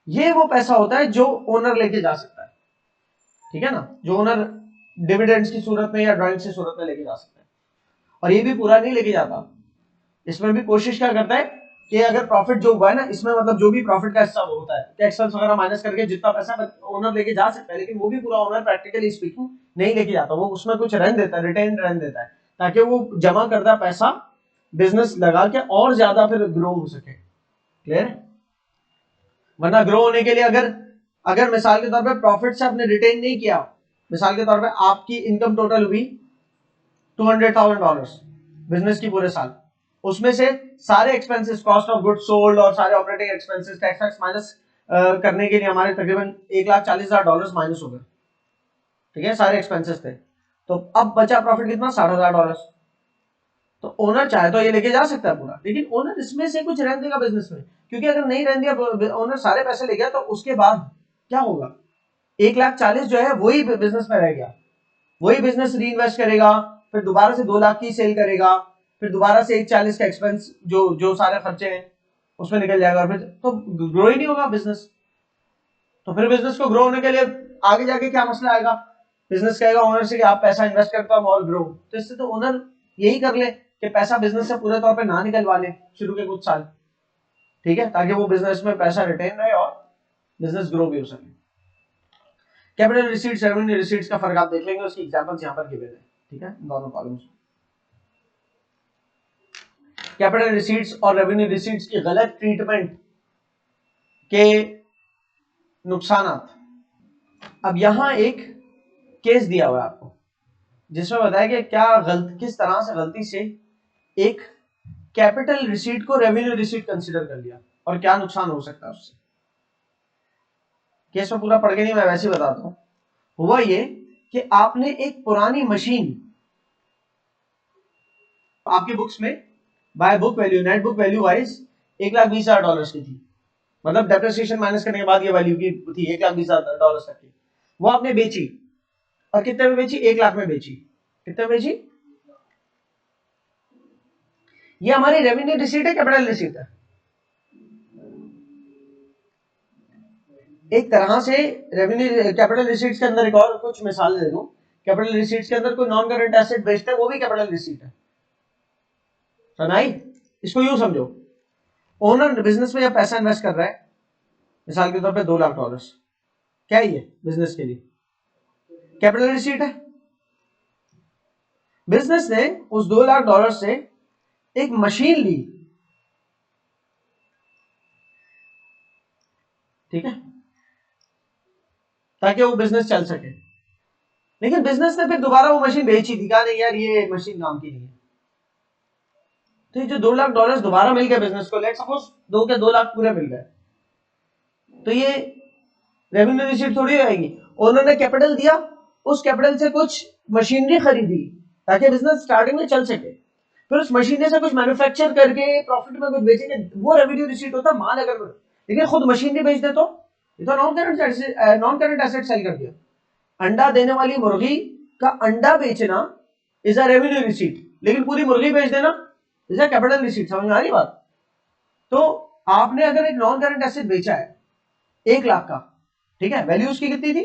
ये वो पैसा होता है जो ओनर लेके जा सकता है, ठीक है ना, जो ओनर डिविडेंड्स की सूरत में या ड्राइंग की सूरत में लेके जा सकता है। और ये भी पूरा नहीं लेके जाता, इसमें भी कोशिश क्या करता है कि अगर प्रॉफिट जो हुआ है ना, इसमें मतलब जो भी प्रॉफिट का हिस्सा होता है, टैक्सेस वगैरह माइनस करके जितना पैसा ओनर लेके जा सकता है, लेकिन वो भी पूरा ओनर प्रैक्टिकली स्पीकिंग नहीं लेके जाता, वो उसमें कुछ रन देता है, रिटेन रन देता है, ताकि वो जमा करता पैसा बिजनेस लगा के और ज्यादा फिर ग्रो हो सके, क्लियर है। वरना ग्रो होने के लिए अगर मिसाल के तौर पे प्रॉफिट से आपने रिटेन नहीं किया, मिसाल के तौर पे आपकी इनकम टोटल हुई $200,000 बिजनेस की पूरे साल, उसमें से सारे expenses, cost of goods sold और सारे ऑपरेटिंग एक्सपेंसेस, टैक्स माइनस करने के लिए हमारे तकरीबन $1,40,000 माइनस हो गए, ठीक है, सारे एक्सपेंसेस थे। तो अब बचा प्रॉफिट कितना, $60,000। तो ओनर चाहे तो ये लेके जा सकता है पूरा, लेकिन ओनर इसमें से कुछ रहने देगा बिजनेस में, क्योंकि अगर नहीं रहने दिया, ओनर सारे पैसे ले गया तो उसके बाद क्या होगा, 1,40,000 जो है वही बिजनेस में रह गया, वही बिजनेस री इन्वेस्ट करेगा, फिर दोबारा से 2 लाख की सेल करेगा, फिर दोबारा से 1,40,000 का एक्सपेंस जो जो सारे खर्चे हैं उसमें निकल जाएगा, फिर तो ग्रो ही नहीं होगा बिजनेस। तो फिर बिजनेस को ग्रो होने के लिए आगे जाके क्या मसला आएगा, बिजनेस कहेगा ओनर से कि आप पैसा इन्वेस्ट करते हो और ग्रो, तो इससे तो ओनर यही कर ले कि पैसा बिजनेस से पूरे तौर पे ना निकलवा ले शुरू के कुछ साल, ठीक है, ताकि वो बिजनेस में पैसा रिटेन रहे और बिजनेस ग्रो भी हो सके। कैपिटल रिसीट्स, रेवेन्यू रिसीट्स का फर्क आप देख लेंगे, उसकी एग्जांपल्स यहां पर गिवन है, ठीक है, दोनों कॉलम्स। कैपिटल रिसीट्स और रेवेन्यू रिसीट्स की गलत ट्रीटमेंट के नुकसानात। अब यहां एक केस दिया हुआ है आपको जिसमें बताया कि किस तरह से गलती से एक कैपिटल रिसीट को रेवेन्यू रिसीट कंसीडर कर लिया और क्या नुकसान हो सकता है उससे। केस में पूरा पढ़ के नहीं, मैं वैसे ही बताता हूं। हुआ ये कि आपने एक पुरानी मशीन, आपकी बुक्स में by book value, net book value wise $1,20,000 की थी, मतलब डेप्रिसिएशन माइनस करने के बाद ये वैल्यू की थी $1,20,000 तक की, वो आपने बेची, और कितने में बेची, 1 लाख में बेची। कितने में बेची, ये हमारी रेवेन्यू रिसीट है, कैपिटल रिसीट है, एक तरह से रेवेन्यू कैपिटल रिसीट्स के अंदर एक और कुछ मिसाल दे दूं, कैपिटल रिसीट्स के अंदर कोई नॉन करंट एसेट बेचता है वो भी कैपिटल रिसीट है, समझ? इसको यूं समझो, ओनर बिजनेस में जब पैसा इन्वेस्ट कर रहा है, मिसाल के तौर पे $2 लाख, क्या है ये बिजनेस के लिए? कैपिटल रिसीट है। बिजनेस ने उस $2 लाख से एक मशीन ली, ठीक है, ताकि वो बिजनेस चल सके, लेकिन बिजनेस ने फिर दोबारा वो मशीन बेची थी, कहा नहीं यार ये मशीन काम की नहीं है, तो ये जो $2 लाख दोबारा मिल गया बिजनेस को, लेट सपोज 2 लाख पूरे मिल गए, तो ये रेवेन्यू रिसीट थोड़ी आएगी। ओनर ने कैपिटल दिया, उस कैपिटल से कुछ मशीनरी खरीदी ताकि बिजनेस स्टार्टिंग में चल सके, फिर उस मशीनरी से कुछ मैन्युफैक्चर करके प्रॉफिट में कुछ बेचेंगे, वो रेवेन्यू रिसीट होता माल अगर, लेकिन खुद मशीनरी बेच दे तो ये तो नॉन करंट एसेट सेल कर दिया। अंडा देने वाली मुर्गी का अंडा बेचना इज अ रेवेन्यू रिसीट, लेकिन पूरी मुर्गी बेच देना इज अ कैपिटल रिसीट। समझ में आ रही बात? तो आपने अगर एक नॉन करंट एसेट बेचा है 1 लाख का, ठीक है, वैल्यू उसकी कितनी थी?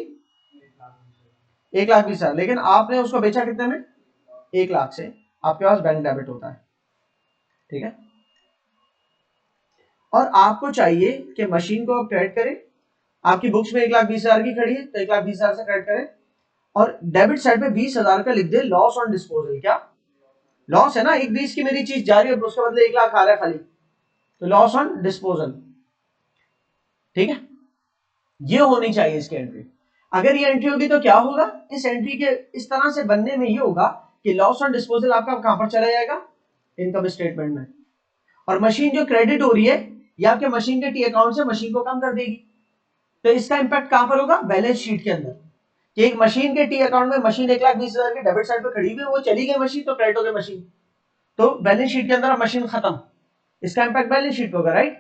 1,20,000, लेकिन आपने उसको बेचा कितने में? 1 लाख से। आपके पास बैंक डेबिट होता है, ठीक है, और आपको चाहिए कि मशीन को आप क्रेडिट करें, आपकी बुक्स में 1,20,000 की खड़ी है तो 1,20,000 से क्रेडिट करें, और डेबिट साइड पे 20,000 का लिख दे लॉस ऑन डिस्पोजल। क्या लॉस है ना, 1,20 की मेरी चीज जा रही है, उसके बदले 1 लाख आ रहा है खाली, तो लॉस ऑन डिस्पोजल, ठीक है, ये होनी चाहिए इसकी एंट्री। अगर ये एंट्री होगी तो क्या होगा, इस एंट्री के इस तरह से बनने में ये होगा कि लॉस ऑन डिस्पोजल आपका कहां पर चला जाएगा? इनकम स्टेटमेंट में, और मशीन जो क्रेडिट हो रही है ये आपके मशीन के टी अकाउंट से मशीन को कम कर देगी, तो इसका इंपैक्ट कहां पर होगा? बैलेंस शीट के अंदर, कि एक मशीन के टी अकाउंट में मशीन 1,20,000 के डेबिट साइड पे खड़ी हुई, वो चली गई मशीन तो क्रेडिट हो गई मशीन, तो बैलेंस शीट के अंदर मशीन खत्म, इसका इंपैक्ट बैलेंस शीट पे होगा, राइट?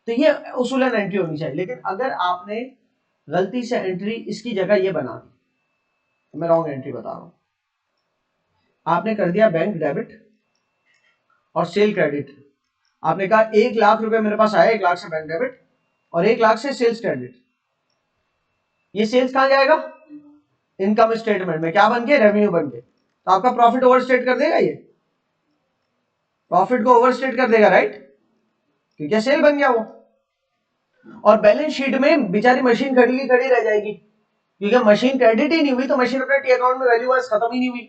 तो ये उसूलन एंट्री होनी चाहिए। लेकिन अगर आपने गलती से एंट्री इसकी जगह ये बना दी, तो मैं रॉन्ग एंट्री बता रहा हूं, आपने कर दिया बैंक डेबिट और सेल क्रेडिट, आपने कहा 1 लाख रुपए मेरे पास आया, 1 लाख से बैंक डेबिट और 1 लाख से सेल्स क्रेडिट, ये सेल्स कहां जाएगा? इनकम स्टेटमेंट में, क्या बन के? रेवेन्यू बन के, तो आपका प्रॉफिट ओवरस्टेट कर देगा, ये प्रॉफिट को ओवरस्टेट कर देगा, राइट, क्योंकि सेल बन गया वो, और बैलेंस शीट में बेचारी मशीन खड़ी की खड़ी रह जाएगी, क्योंकि मशीन क्रेडिट ही नहीं हुई, तो मशीन अपने टी अकाउंट में वैल्यू वाइज खत्म ही नहीं हुई,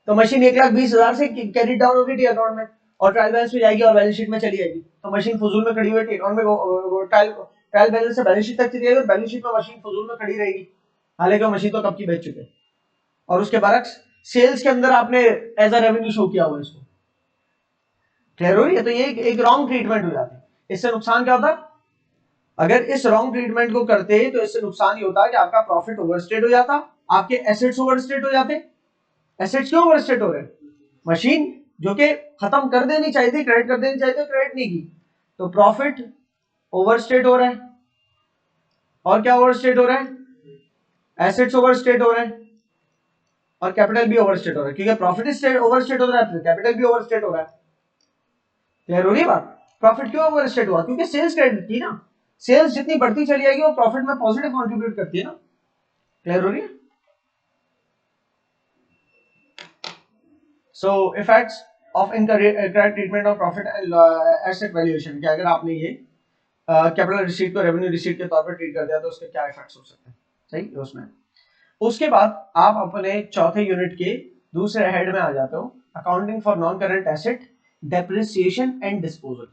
तो मशीन 1,20,000 से कैरी डाउन होगी टी अकाउंट में और ट्रायल बैलेंस में जाएगी और बैलेंस शीट में चली जाएगी, तो मशीन फजूल में खड़ी हुई टी अकाउंट में ट्रायल बैलेंस से बैलेंस शीट तक चली जाएगी और बैलेंस शीट में मशीन फजूल में खड़ी रहेगी, हालांकि मशीन तो कब की बेच चुके, और उसके बरक्स सेल्स के अंदर आपने एज अ रेवेन्यू शो किया हुआ इसको, क्लियर हो रही है? तो ये एक रॉन्ग ट्रीटमेंट हो जाती है। इससे नुकसान क्या होता है? अगर इस रॉन्ग ट्रीटमेंट को करते तो इससे नुकसान ये होता है कि आपका प्रॉफिट ओवरस्टेट हो जाता, आपके एसेट्स ओवरस्टेट हो जाते। एसेट्स क्यों ओवरस्टेट हो रहे हैं? मशीन जो कि खत्म कर देनी चाहिए थी, क्रेडिट कर देनी चाहिए थी, क्रेडिट नहीं की, तो प्रॉफिट ओवरस्टेट हो रहा है, और क्या ओवरस्टेट हो रहा है? एसेट्स ओवरस्टेट हो रहे हैं, और कैपिटल भी ओवरस्टेट हो रहा है, क्योंकि प्रॉफिट ओवरस्टेट हो रहा है, कैपिटल भी ओवरस्टेट हो रहा है। क्लियर हो रही है बात? प्रॉफिट क्यों ओवरस्टेट हुआ? क्योंकि सेल्स क्रेडिट थी ना, सेल्स जितनी बढ़ती चली जाएगी वो प्रॉफिट में पॉजिटिव कंट्रीब्यूट करती है ना। क्लियर हो रही है? So effects of incorrect treatment of profit and asset valuation, कि अगर आपने ये कैपिटल रिसीट को रेवेन्यू रिसीट के तौर पर ट्रीट कर दिया तो उसके क्या इफेक्ट्स हो सकते हैं, सही उसमें। उसके बाद आप अपने चौथे यूनिट के दूसरे हेड में आ जाते हो, accounting for non current asset, depreciation and disposal.